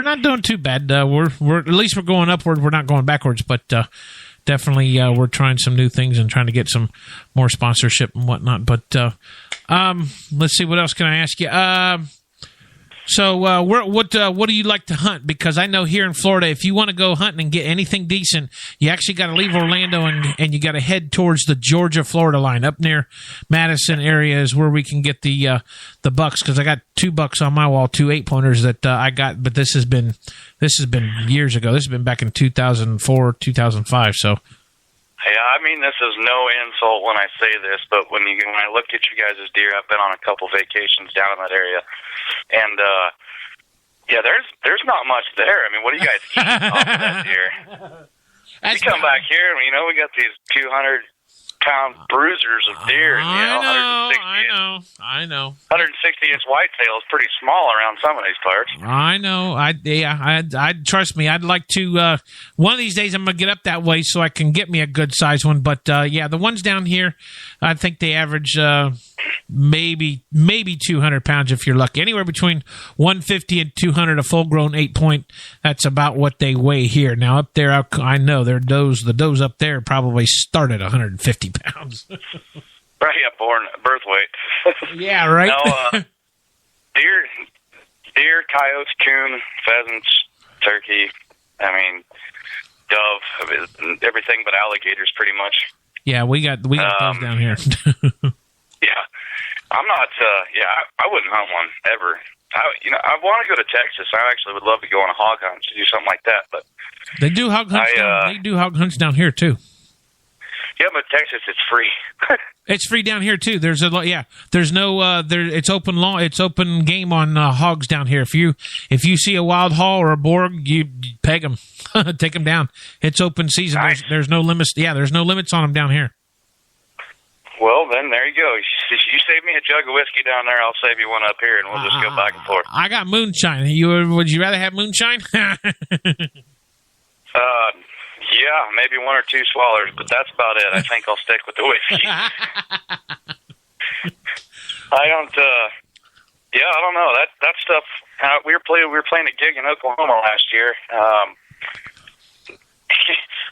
not doing too bad. We're at least we're going upward. We're not going backwards, but. Definitely, we're trying some new things and trying to get some more sponsorship and whatnot. But let's see, what else can I ask you? What do you like to hunt? Because I know here in Florida, if you want to go hunting and get anything decent, you actually got to leave Orlando and you got to head towards the Georgia-Florida line. Up near Madison area is where we can get the bucks, because I got 2 bucks on my wall, 2 8-pointers that I got, but this has been years ago. This has been back in 2004, 2005. So. Yeah, I mean, this is no insult when I say this, but when I look at you guys' deer, I've been on a couple vacations down in that area, and there's not much there. I mean, what do you guys eat off of that deer? You come back here, and we got these 200-pound bruisers of deer. I know. 160-inch whitetail is pretty small around some of these parts. I know. I trust me. I'd like to. One of these days, I'm gonna get up that way so I can get me a good size one. But the ones down here, I think they average maybe 200 pounds if you're lucky. Anywhere between 150 and 200, a full-grown 8-point. That's about what they weigh here. Now up there, I know the does up there probably start at 150 pounds. Right, birth weight. Yeah, right. No, deer, coyotes, coon, pheasants, turkey. I mean, dove, everything but alligators, pretty much. Yeah, we got those down here. Yeah, I'm not. I wouldn't hunt one ever. I want to go to Texas. I actually would love to go on a hog hunt to do something like that. But they do hog hunts. They do hog hunts down here too. Yeah, but Texas, it's free. It's free down here too. There's no it's open law. It's open game on hogs down here. If you see a wild hog or a boar, you peg them, take them down. It's open season. Nice. There's no limits. Yeah, there's no limits on them down here. Well, then there you go. You save me a jug of whiskey down there, I'll save you one up here, and we'll just go back and forth. I got moonshine. Would you rather have moonshine? Yeah, maybe 1 or 2 swallowers, but that's about it. I think I'll stick with the whiskey. I don't. Yeah, I don't know that stuff. We were playing a gig in Oklahoma last year.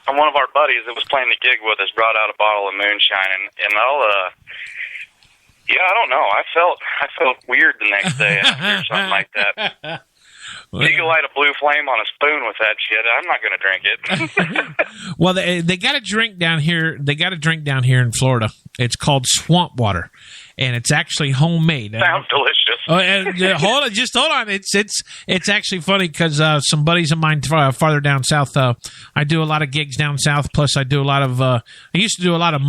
And one of our buddies that was playing the gig with us brought out a bottle of moonshine, and I don't know. I felt weird the next day after something like that. You can light a blue flame on a spoon with that shit. I'm not going to drink it. Well, they got a drink down here. They got a drink down here in Florida. It's called swamp water, and it's actually homemade. Sounds delicious. Oh, and hold on. It's actually funny because some buddies of mine farther down south. I do a lot of gigs down south. Plus, I do a lot of. I used to do a lot of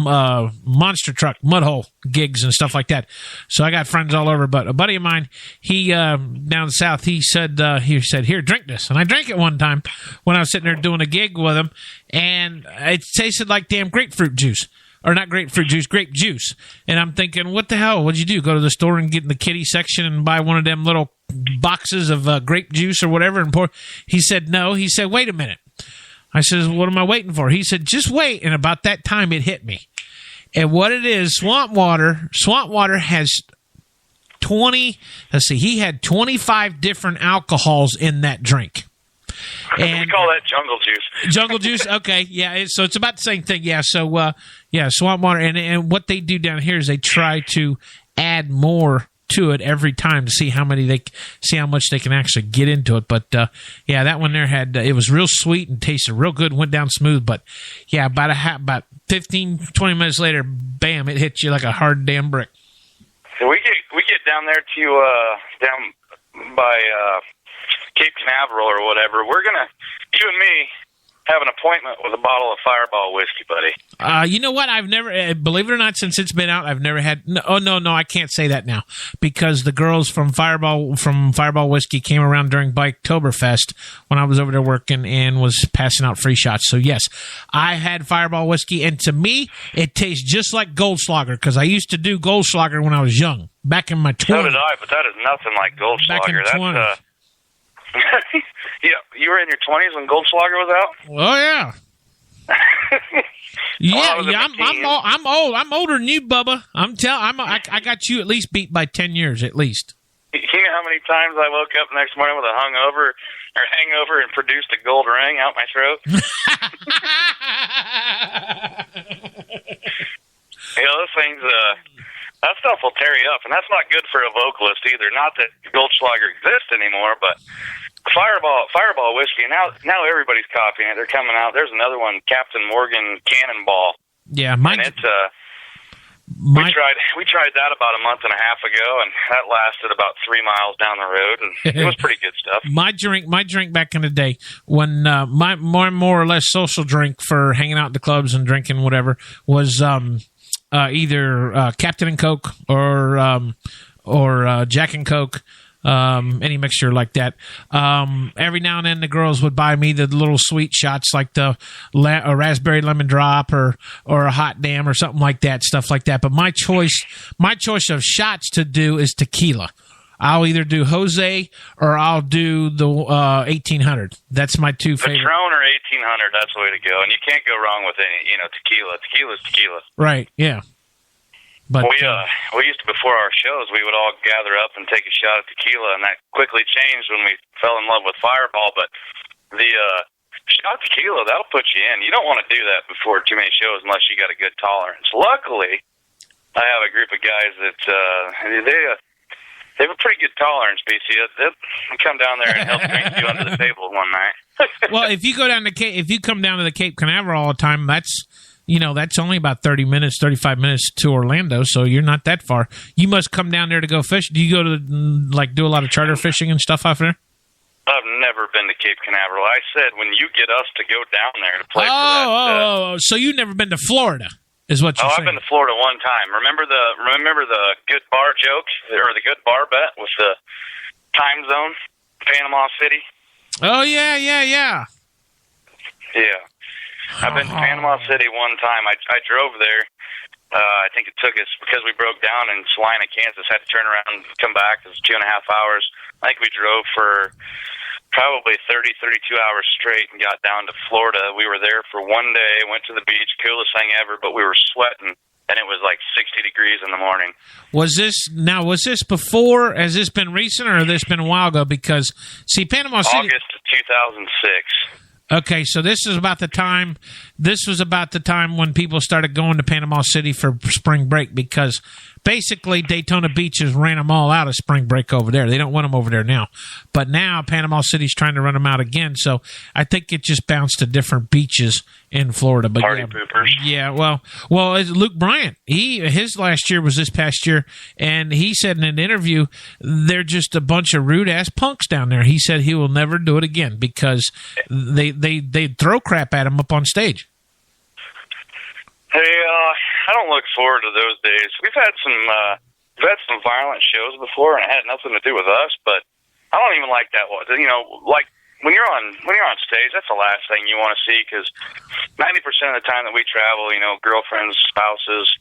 monster truck mud hole gigs and stuff like that. So I got friends all over. But a buddy of mine, he down south, he said, "Here, drink this." And I drank it one time when I was sitting there doing a gig with him, and it tasted like damn grapefruit juice. Or not grapefruit juice, grape juice. And I'm thinking, what the hell? What'd you do? Go to the store and get in the kiddie section and buy one of them little boxes of grape juice or whatever and pour? He said, no. He said, wait a minute. I said, what am I waiting for? He said, just wait. And about that time, it hit me. And what it is, swamp water has 20, he had 25 different alcohols in that drink. And we call that jungle juice. Jungle juice, okay, yeah. So it's about the same thing, yeah. So swamp water, and what they do down here is they try to add more to it every time to see how much they can actually get into it. But that one there it was real sweet and tasted real good, went down smooth. But yeah, about 15, 20 minutes later, bam, it hits you like a hard damn brick. So we get down there to down by Cape Canaveral or whatever. We're gonna, you and me, have an appointment with a bottle of Fireball whiskey, buddy. You know what? I've never, believe it or not, since it's been out, I've never had. No, I can't say that now because the girls from Fireball Whiskey came around during Biketoberfest when I was over there working and was passing out free shots. So yes, I had Fireball Whiskey, and to me, it tastes just like Goldschlager because I used to do Goldschlager when I was young, back in my 20s. So did I, but that is nothing like Goldschlager. That's yeah, you were in your 20s when Goldschlager was out? Oh yeah. I'm old. I'm older than you, Bubba. I got you at least beat by 10 years at least. You know how many times I woke up next morning with a hangover and produced a gold ring out my throat? Those things, that stuff will tear you up, and that's not good for a vocalist either. Not that Goldschlager exists anymore, but Fireball whiskey. Now everybody's copying it. They're coming out. There's another one, Captain Morgan Cannonball. Yeah, and it's we tried that about a month and a half ago, and that lasted about 3 miles down the road, and it was pretty good stuff. My drink back in the day, when my more or less social drink for hanging out at the clubs and drinking whatever was either Captain and Coke or Jack and Coke. Any mixture like that. Every now and then the girls would buy me the little sweet shots like the raspberry lemon drop or a hot damn or something like that, stuff like that. But my choice of shots to do is tequila. I'll either do Jose or I'll do the 1800. That's my two favorite. Patron or 1800, that's the way to go. And you can't go wrong with any, tequila. Tequila's tequila. Right, yeah. But we used to, before our shows, we would all gather up and take a shot of tequila, and that quickly changed when we fell in love with Fireball. But the shot of tequila, that'll put you in. You don't want to do that before too many shows unless you got a good tolerance. Luckily, I have a group of guys that they have a pretty good tolerance, BC. They'll come down there and help drink you under the table one night. Well, if you come down to the Cape Canaveral all the time, that's only about 35 minutes to Orlando, so you're not that far. You must come down there to go fish. Do you go to, do a lot of charter fishing and stuff out there? I've never been to Cape Canaveral. I said when you get us to go down there to play for that. So you've never been to Florida, is what you're saying? I've been to Florida one time. Remember the good bar joke, or the good bar bet with the time zone, Panama City? Oh, yeah. Yeah. I've been to Panama City one time. I drove there. I think it took us, because we broke down in Salina, Kansas, had to turn around and come back. It was 2.5 hours. I think we drove for probably 32 hours straight and got down to Florida. We were there for one day, went to the beach, coolest thing ever, but we were sweating and it was like 60 degrees in the morning. Was this before? Has this been recent, or has this been a while ago? Because, see, Panama City... August of 2006. Okay, so this was about the time when people started going to Panama City for spring break, because basically Daytona Beach has ran them all out of spring break over there. They don't want them over there now. But now Panama City's trying to run them out again, so I think it just bounced to different beaches in Florida. But Party poopers. Yeah, well, Luke Bryant, his last year was this past year, and he said in an interview, they're just a bunch of rude-ass punks down there. He said he will never do it again because they throw crap at him up on stage. Hey, I don't look forward to those days. We've had some violent shows before, and it had nothing to do with us. But I don't even like that one. You know, like when you're on stage, that's the last thing you want to see, because 90% of the time that we travel, you know, girlfriends, spouses,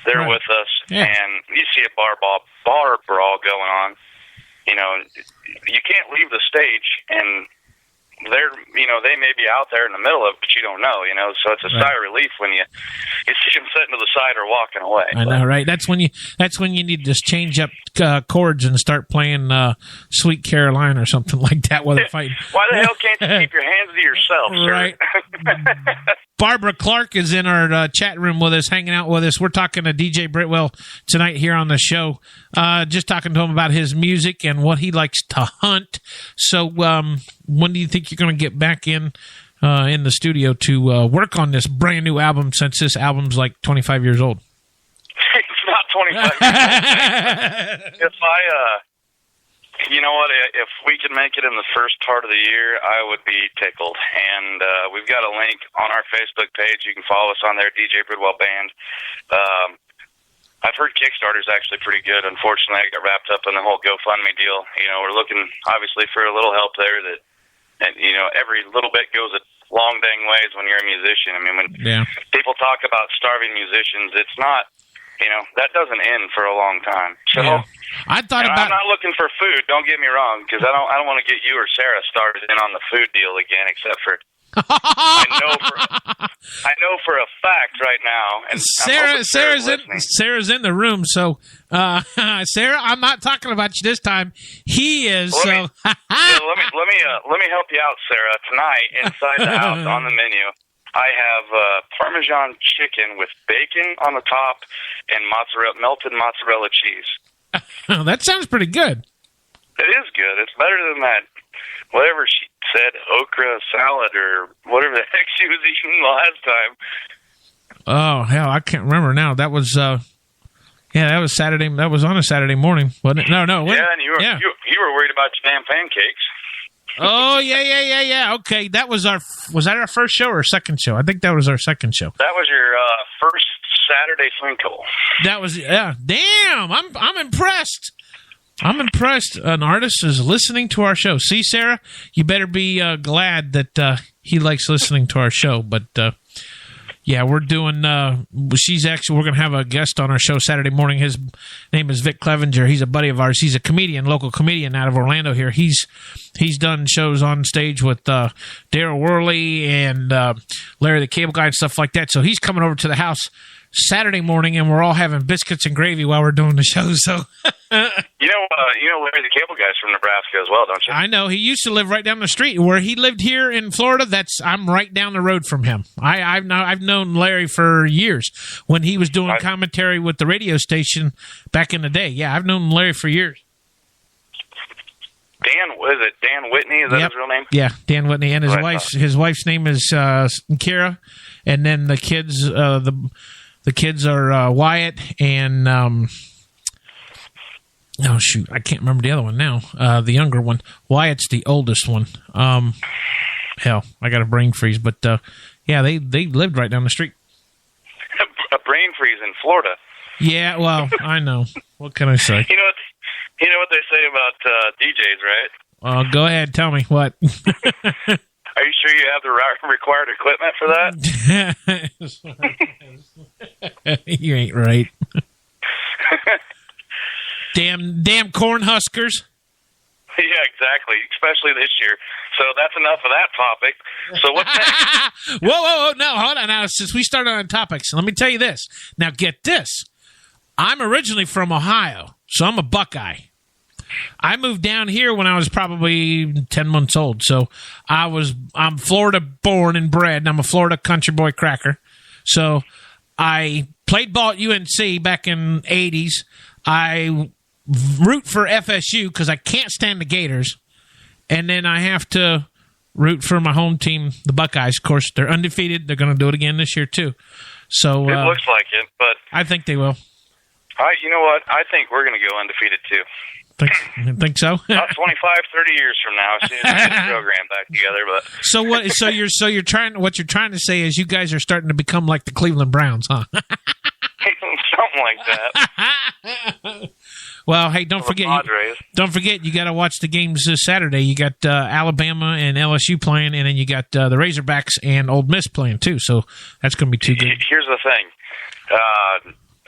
they're with us, and you see a bar brawl going on. You know, you can't leave the stage, and they may be out there in the middle of it, but you don't know, you know, so it's a sigh of relief when you see them sitting to the side or walking away. I know, right? That's when you need to just change up chords and start playing Sweet Caroline or something like that while they're fighting. Why the hell can't you keep your hands to yourself, sir? Right. Barbara Clark is in our chat room with us, hanging out with us. We're talking to DJ Bridwell tonight here on the show, just talking to him about his music and what he likes to hunt. So when do you think you're going to get back in the studio to work on this brand new album, since this album's like 25 years old? It's not 25 years old. You know what, if we could make it in the first part of the year, I would be tickled. And we've got a link on our Facebook page. You can follow us on there, DJ Bridwell Band. I've heard Kickstarter's actually pretty good. Unfortunately, I got wrapped up in the whole GoFundMe deal. You know, we're looking, obviously, for a little help there. And you know, every little bit goes a long dang ways when you're a musician. I mean, when people talk about starving musicians, it's not, you know, that doesn't end for a long time. So I thought I'm not looking for food. Don't get me wrong, because I don't want to get you or Sarah started in on the food deal again. Except for I know for a fact right now. And Sarah's in the room. So Sarah, I'm not talking about you this time. He is. Let me help you out, Sarah. Tonight, inside the house on the menu, I have Parmesan chicken with bacon on the top and melted mozzarella cheese. That sounds pretty good. It is good. It's better than that, whatever she said, okra salad or whatever the heck she was eating last time. Oh, hell, I can't remember now. That was, that was Saturday. That was on a Saturday morning, wasn't it? No. Yeah, and you were worried about your damn pancakes. Oh, yeah. Okay, was that our first show or second show? I think that was our second show. That was your first Saturday Twinkle. That was, damn, I'm impressed. I'm impressed. An artist is listening to our show. See, Sarah, you better be glad that he likes listening to our show. But we're doing. We're going to have a guest on our show Saturday morning. His name is Vic Clevenger. He's a buddy of ours. He's a comedian, local comedian out of Orlando here. He's done shows on stage with Daryl Worley and Larry the Cable Guy and stuff like that. So he's coming over to the house Saturday morning, and we're all having biscuits and gravy while we're doing the show. So, you know Larry the Cable Guy's from Nebraska as well, don't you? I know. He used to live right down the street where he lived here in Florida. I'm right down the road from him. I've known Larry for years when he was doing commentary with the radio station back in the day. Yeah, I've known Larry for years. Dan Whitney? Is that his real name? Yeah, Dan Whitney, and his wife's name is Kira, and then the kids the kids are Wyatt and I can't remember the other one now. The younger one. Wyatt's the oldest one. Hell, I got a brain freeze, but they lived right down the street. A brain freeze in Florida. Yeah, well, I know. What can I say? You know what they say about DJs, right? Go ahead, tell me what. Are you sure you have the required equipment for that? You ain't right. Damn corn huskers. Yeah, exactly. Especially this year. So that's enough of that topic. So what's next? Whoa. No, hold on. Now, since we started on topics, let me tell you this. Now, get this. I'm originally from Ohio, so I'm a Buckeye. I moved down here when I was probably 10 months old. So I'm Florida born and bred, and I'm a Florida country boy cracker. So I played ball at UNC back in the 80s. I root for FSU because I can't stand the Gators. And then I have to root for my home team, the Buckeyes. Of course, they're undefeated. They're going to do it again this year, too. So it looks like it, but I think they will. You know what? I think we're going to go undefeated, too. Think so? About 25, 30 years from now, as soon as we get the program back together. But so what? So you're trying. What you're trying to say is you guys are starting to become like the Cleveland Browns, huh? Something like that. Well, hey, don't forget. You got to watch the games this Saturday. You got Alabama and LSU playing, and then you got the Razorbacks and Ole Miss playing too. So that's going to be too good. Here's the thing.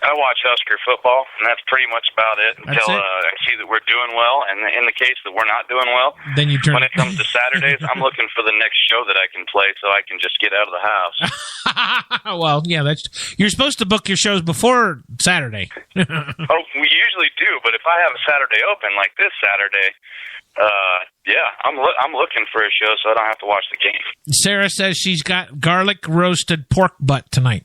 I watch Husker football, and that's pretty much about it until I see that we're doing well. And in the case that we're not doing well, then you turn. When it comes to Saturdays, I'm looking for the next show that I can play so I can just get out of the house. Well, yeah, you're supposed to book your shows before Saturday. We usually do, but if I have a Saturday open like this Saturday, I'm looking for a show so I don't have to watch the game. Sarah says she's got garlic roasted pork butt tonight.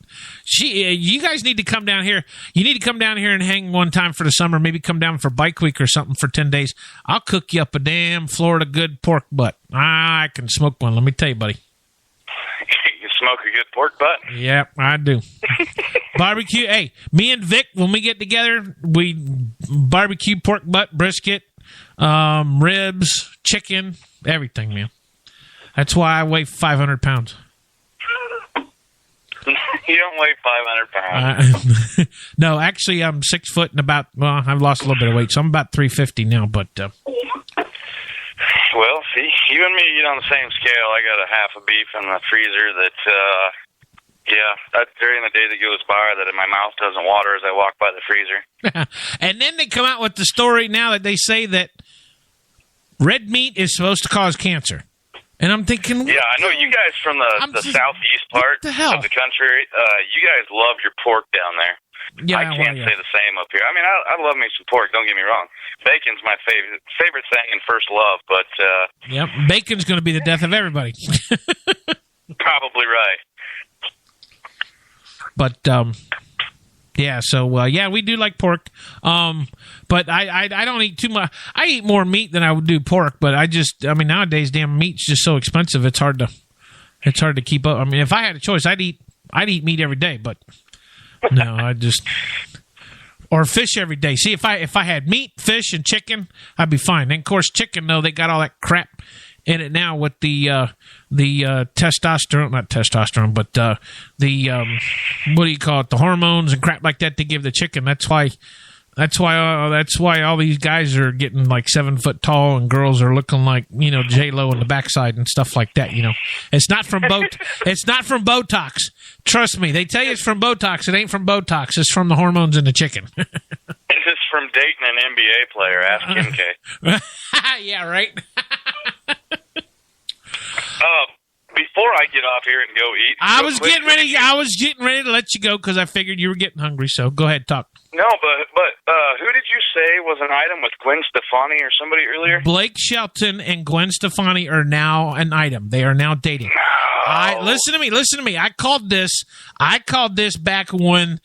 You guys need to come down here. You need to come down here and hang one time for the summer. Maybe come down for Bike Week or something for 10 days. I'll cook you up a damn Florida good pork butt. I can smoke one. Let me tell you, buddy. You smoke a good pork butt? Yeah, I do. Barbecue. Hey, me and Vic, when we get together, we barbecue pork butt, brisket, ribs, chicken, everything, man. That's why I weigh 500 pounds. You don't weigh 500 pounds. No, actually, I'm 6 foot and I've lost a little bit of weight, so I'm about 350 now, but... Well, see, you and me eat on the same scale. I got a half a beef in the freezer that, that's during the day that goes by that my mouth doesn't water as I walk by the freezer. And then they come out with the story now that they say that red meat is supposed to cause cancer. And I'm thinking... Yeah, I know you guys from the southeast part of the country, you guys love your pork down there. Yeah, I can't say the same up here. I mean, I love me some pork, don't get me wrong. Bacon's my favorite thing and first love, but... Yep, bacon's going to be the death of everybody. Probably right. But, we do like pork. But I don't eat too much. I eat more meat than I would do pork, but nowadays, damn, meat's just so expensive, it's hard to keep up. I mean, if I had a choice, I'd eat meat every day, but no, or fish every day. See, if I had meat, fish, and chicken, I'd be fine. Then, of course, chicken, though, they got all that crap in it now with the testosterone, not testosterone, but what do you call it? The hormones and crap like that they give the chicken. That's why all these guys are getting like 7 foot tall and girls are looking like, J-Lo in the backside and stuff like that. It's not from it's not from Botox. Trust me, they tell you it's from Botox. It ain't from Botox. It's from the hormones in the chicken. It's from dating an NBA player. Ask Kim K. Yeah, right. Before I get off here and go eat, I was getting ready to let you go because I figured you were getting hungry. So go ahead, talk. No, but who did you say was an item with Gwen Stefani or somebody earlier? Blake Shelton and Gwen Stefani are now an item. They are now dating. No. Listen to me. I called this back when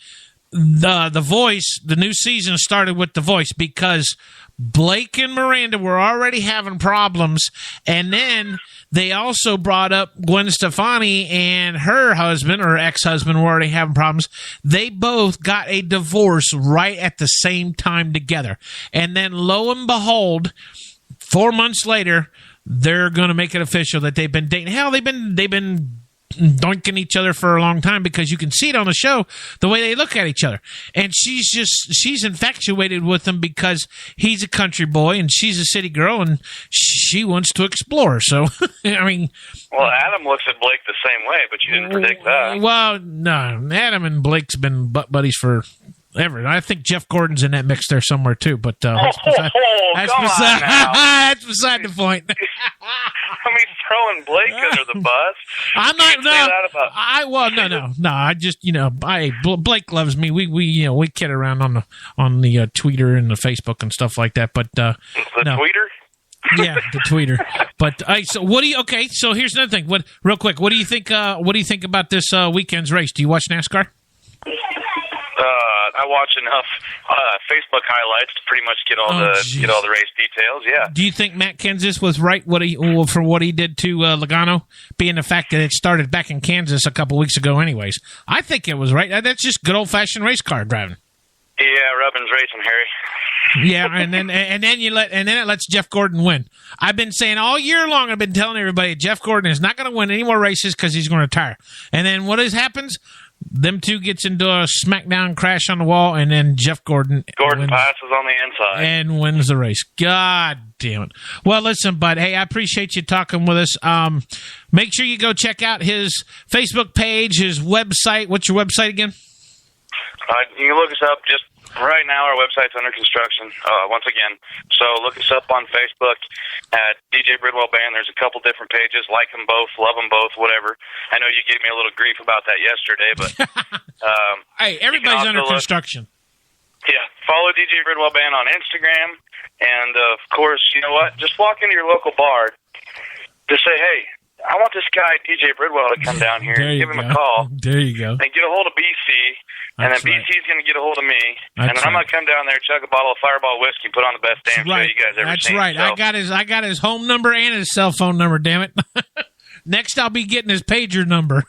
the Voice, the new season started with The Voice, because Blake and Miranda were already having problems, and then they also brought up Gwen Stefani and her husband or ex-husband were already having problems. They both got a divorce right at the same time together. And then lo and behold, 4 months later, they're going to make it official that they've been dating. Hell, they've been doinking each other for a long time, because you can see it on the show, the way they look at each other. And she's infatuated with him because he's a country boy and she's a city girl and she wants to explore. So, I mean... Well, Adam looks at Blake the same way, but you didn't predict that. Well, no. Adam and Blake's been butt buddies for ever. I think Jeff Gordon's in that mix there somewhere too, but that's beside the point. I mean, throwing Blake under the bus. I'm not. No. I just, Blake loves me. We kid around on the Twitter and the Facebook and stuff like that. But Tweeter. Yeah, the tweeter. But so what do you? Okay, so here's another thing. Real quick, what do you think? What do you think about this weekend's race? Do you watch NASCAR? I watch enough Facebook highlights to pretty much get all the race details. Yeah. Do you think Matt Kenseth was right for what he did to Logano, being the fact that it started back in Kansas a couple weeks ago? Anyways, I think it was right. That's just good old fashioned race car driving. Yeah, Rubbin's racing, Harry. Yeah, and then it lets Jeff Gordon win. I've been saying all year long. I've been telling everybody Jeff Gordon is not going to win any more races because he's going to retire. And then what happens? Them two gets into a smackdown crash on the wall, and then Jeff Gordon passes on the inside and wins the race. God damn it! Well, listen, bud. Hey, I appreciate you talking with us. Make sure you go check out his Facebook page, his website. What's your website again? You can look us up. Just right now, our website's under construction. Once again, so look us up on Facebook at DJ Bridwell Band. There's a couple different pages. Like them both, love them both, whatever. I know you gave me a little grief about that yesterday, but hey, everybody's under construction. Yeah, follow DJ Bridwell Band on Instagram, and of course, you know what? Just walk into your local bar. Just say, hey, I want this guy, DJ Bridwell, to come down here and give him a call. There you go. And get a hold of BC. And then BC's going to get a hold of me. And then I'm going to come down there, chug a bottle of Fireball whiskey, put on the best damn show you guys ever seen. That's right. So. I got his home number and his cell phone number, damn it. Next, I'll be getting his pager number.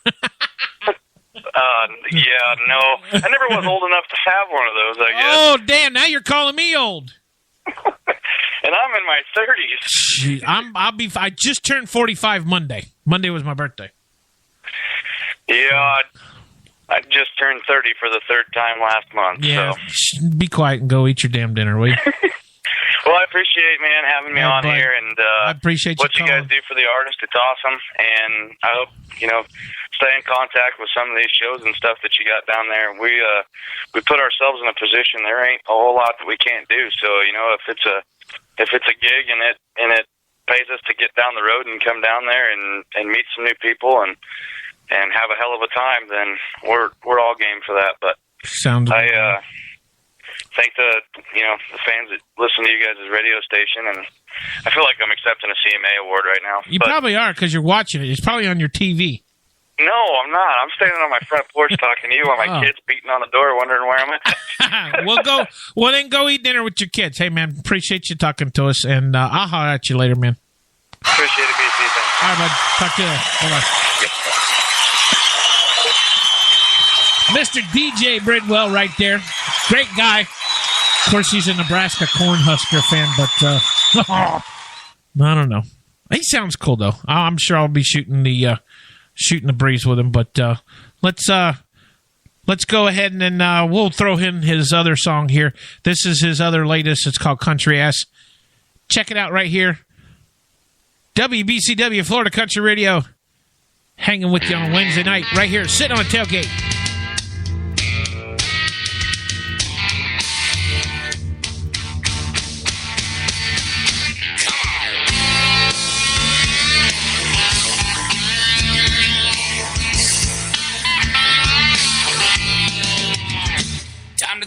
Yeah, no. I never was old enough to have one of those, I guess. Oh, damn. Now you're calling me old. And I'm in my 30s. Jeez, I just turned 45 Monday. Monday was my birthday. Yeah, I just turned 30 for the third time last month. Yeah, so. Be quiet and go eat your damn dinner, will you? Well, I appreciate, man, having me on here, and I appreciate what you guys do for the artist. It's awesome, and I hope stay in contact with some of these shows and stuff that you got down there. We put ourselves in a position. There ain't a whole lot that we can't do. So if it's a gig and it pays us to get down the road and come down there and meet some new people and have a hell of a time, then we're all game for that. But sounds good. I thank the fans that listen to you guys' radio station, and I feel like I'm accepting a CMA award right now. You probably are because you're watching it. It's probably on your TV. No, I'm not. I'm standing on my front porch talking to you while my kid's beating on the door, wondering where I'm at. Well, then go eat dinner with your kids. Hey, man, appreciate you talking to us, and I'll holler at you later, man. Appreciate it, BC. Thanks. All right, bud. Talk to you later. Bye-bye. Mr. DJ Bridwell right there. Great guy. Of course, he's a Nebraska Cornhusker fan, but I don't know. He sounds cool, though. I'm sure I'll be shooting the breeze with him, but let's go ahead and then we'll throw in his other song here. This is his other latest. It's called Country Ass. Check it out right here. WBCW Florida Country Radio, hanging with you on Wednesday night right here, sitting on a tailgate.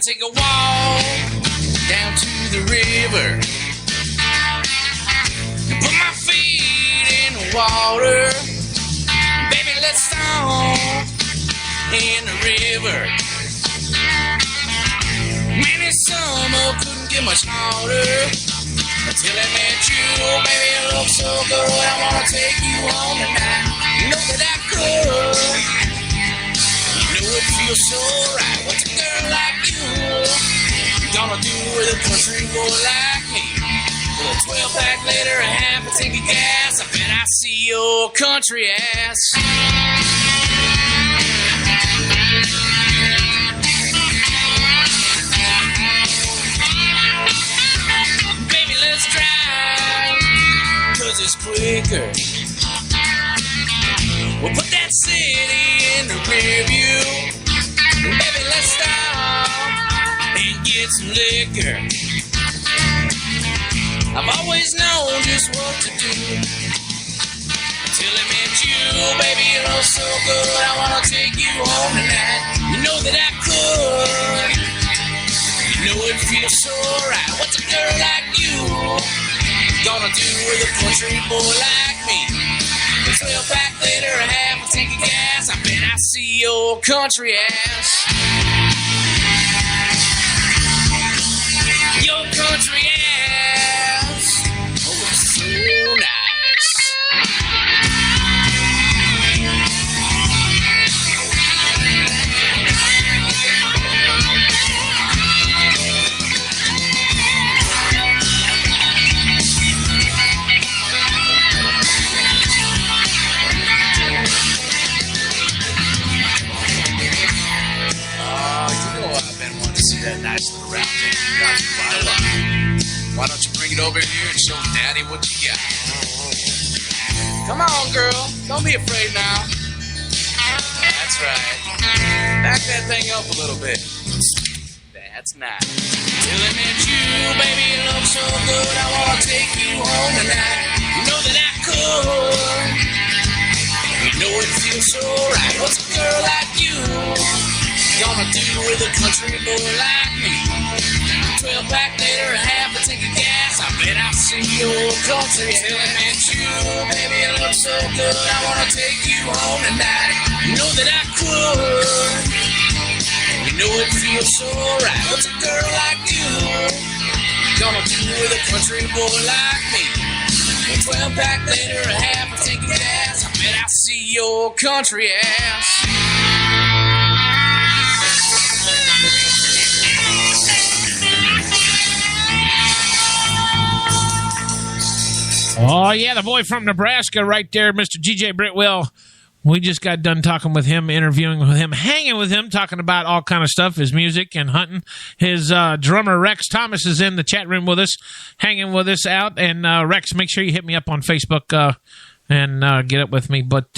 Take a walk down to the river, put my feet in the water, baby, let's stomp in the river. Man, this summer couldn't get much hotter until I met you, baby, it looks so good, I wanna take you home tonight, you know that I could. It feels so right. What's a girl like you gonna do with a country boy like me? With a 12-pack later, a half a tank of gas, I bet I see your country ass. Baby, let's drive, 'cause it's quicker. We'll put that city in the rear view. Baby, let's stop here. I've always known just what to do. Until I met you, baby, you look so good. I wanna take you home tonight. You know that I could. You know it feels so right. What's a girl like you gonna do with a country boy like me? 12 back later, I have to take a gas. I bet I see your country ass. Your country ass. Oh, it's so nice. That nice little round thing you got quite a lot. Why don't you bring it over here and show Daddy what you got? Come on, girl. Don't be afraid now. That's right. Back that thing up a little bit. That's nice. Till I met you, baby, you look so good. I wanna take you home tonight. You know that I could. You know it feels so right. What's a girl like you gonna do with a country boy like me? 12 back later, I have to take a gas. I bet I see your country. Till I met you, baby, you look so good. I wanna take you home tonight. You know that I could. You know it feels so right. What's a girl like you gonna do with a country boy like me? 12 back later, I have to take a gas. I bet I see your country ass. Oh, yeah, the boy from Nebraska right there, Mr. G.J. Bridwell. We just got done talking with him, interviewing with him, hanging with him, talking about all kind of stuff, his music and hunting. His drummer, Rex Thomas, is in the chat room with us, hanging with us out. And, Rex, make sure you hit me up on Facebook and get up with me. But,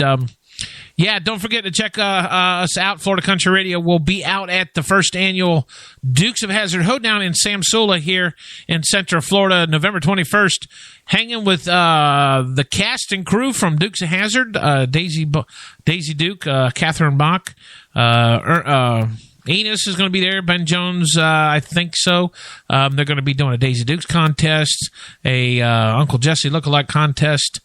yeah, don't forget to check us out. Florida Country Radio will be out at the first annual Dukes of Hazzard Hoedown in Samsula here in Central Florida, November 21st. Hanging with the cast and crew from Dukes of Hazzard, Daisy Duke, Catherine Bach, Enos is going to be there, Ben Jones, I think so. They're going to be doing a Daisy Dukes contest, a Uncle Jesse lookalike contest.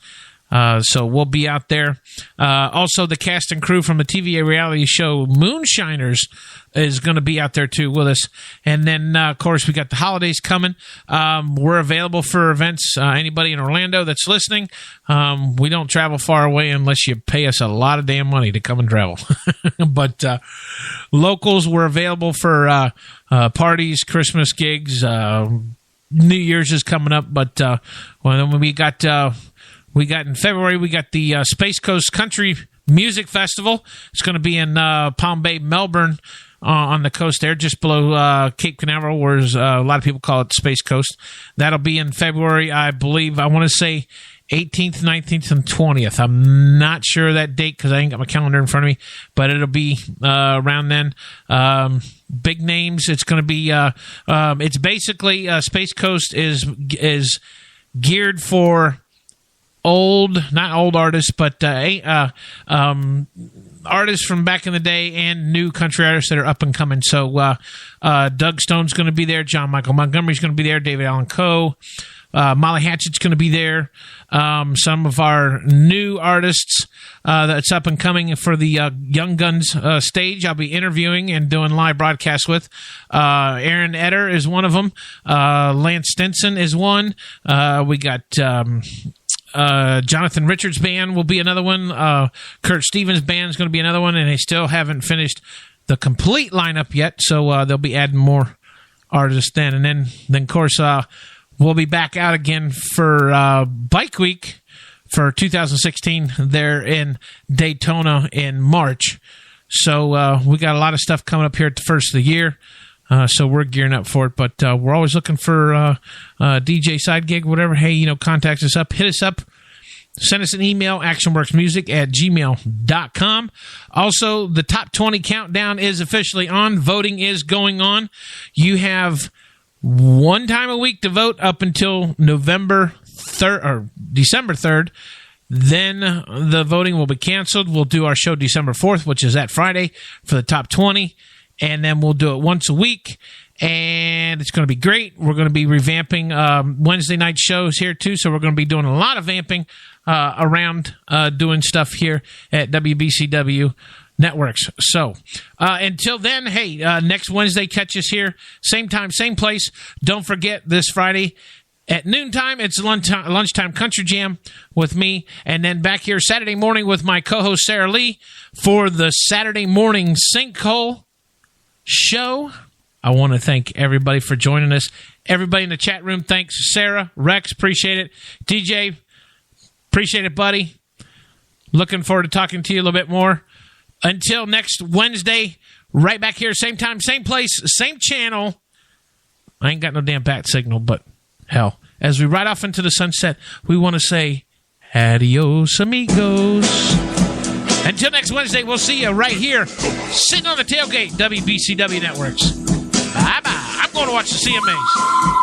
So we'll be out there. Also, the cast and crew from the TVA reality show Moonshiners is going to be out there too with us. And then, of course, we got the holidays coming. We're available for events. Anybody in Orlando that's listening, we don't travel far away unless you pay us a lot of damn money to come and travel. But locals, we're available for parties, Christmas gigs. New Year's is coming up, but when we got in February, we got the Space Coast Country Music Festival. It's going to be in Palm Bay, Melbourne, on the coast there, just below Cape Canaveral, where a lot of people call it Space Coast. That'll be in February, I believe. I want to say 18th, 19th, and 20th. I'm not sure of that date because I ain't got my calendar in front of me, but it'll be around then. Big names. It's going to be. It's basically Space Coast is geared for not old artists, but artists from back in the day and new country artists that are up and coming. So Doug Stone's going to be there. John Michael Montgomery's going to be there. David Allan Coe. Molly Hatchett's going to be there. Some of our new artists that's up and coming for the Young Guns stage, I'll be interviewing and doing live broadcasts with. Aaron Etter is one of them. Lance Stinson is one. We got Jonathan Richards' band will be another one. Kurt Stevens' band is going to be another one, and they still haven't finished the complete lineup yet, so they'll be adding more artists then. And then of course, we'll be back out again for Bike Week for 2016 there in Daytona in March. So we got a lot of stuff coming up here at the first of the year. So we're gearing up for it, but we're always looking for DJ side gig, whatever. Hey, contact us up, hit us up, send us an email, actionworksmusic@gmail.com. Also, the top 20 countdown is officially on. Voting is going on. You have one time a week to vote up until November 3rd or December 3rd. Then the voting will be canceled. We'll do our show December 4th, which is that Friday, for the top 20. And then we'll do it once a week. And it's going to be great. We're going to be revamping Wednesday night shows here, too. So we're going to be doing a lot of vamping around doing stuff here at WBCW Networks. So until then, hey, next Wednesday, catch us here. Same time, same place. Don't forget this Friday at noontime, it's lunchtime Country Jam with me. And then back here Saturday morning with my co-host Sarah Lee for the Saturday morning Sinkhole show. I want to thank everybody for joining us. Everybody in the chat room, thanks. Sarah, Rex, appreciate it. DJ, appreciate it, buddy. Looking forward to talking to you a little bit more. Until next Wednesday, right back here, same time, same place, same channel. I ain't got no damn bat signal, but hell, as we ride off into the sunset, we want to say adios, amigos. Until next Wednesday, we'll see you right here, sitting on the tailgate, WBCW Networks. Bye-bye. I'm going to watch the CMAs.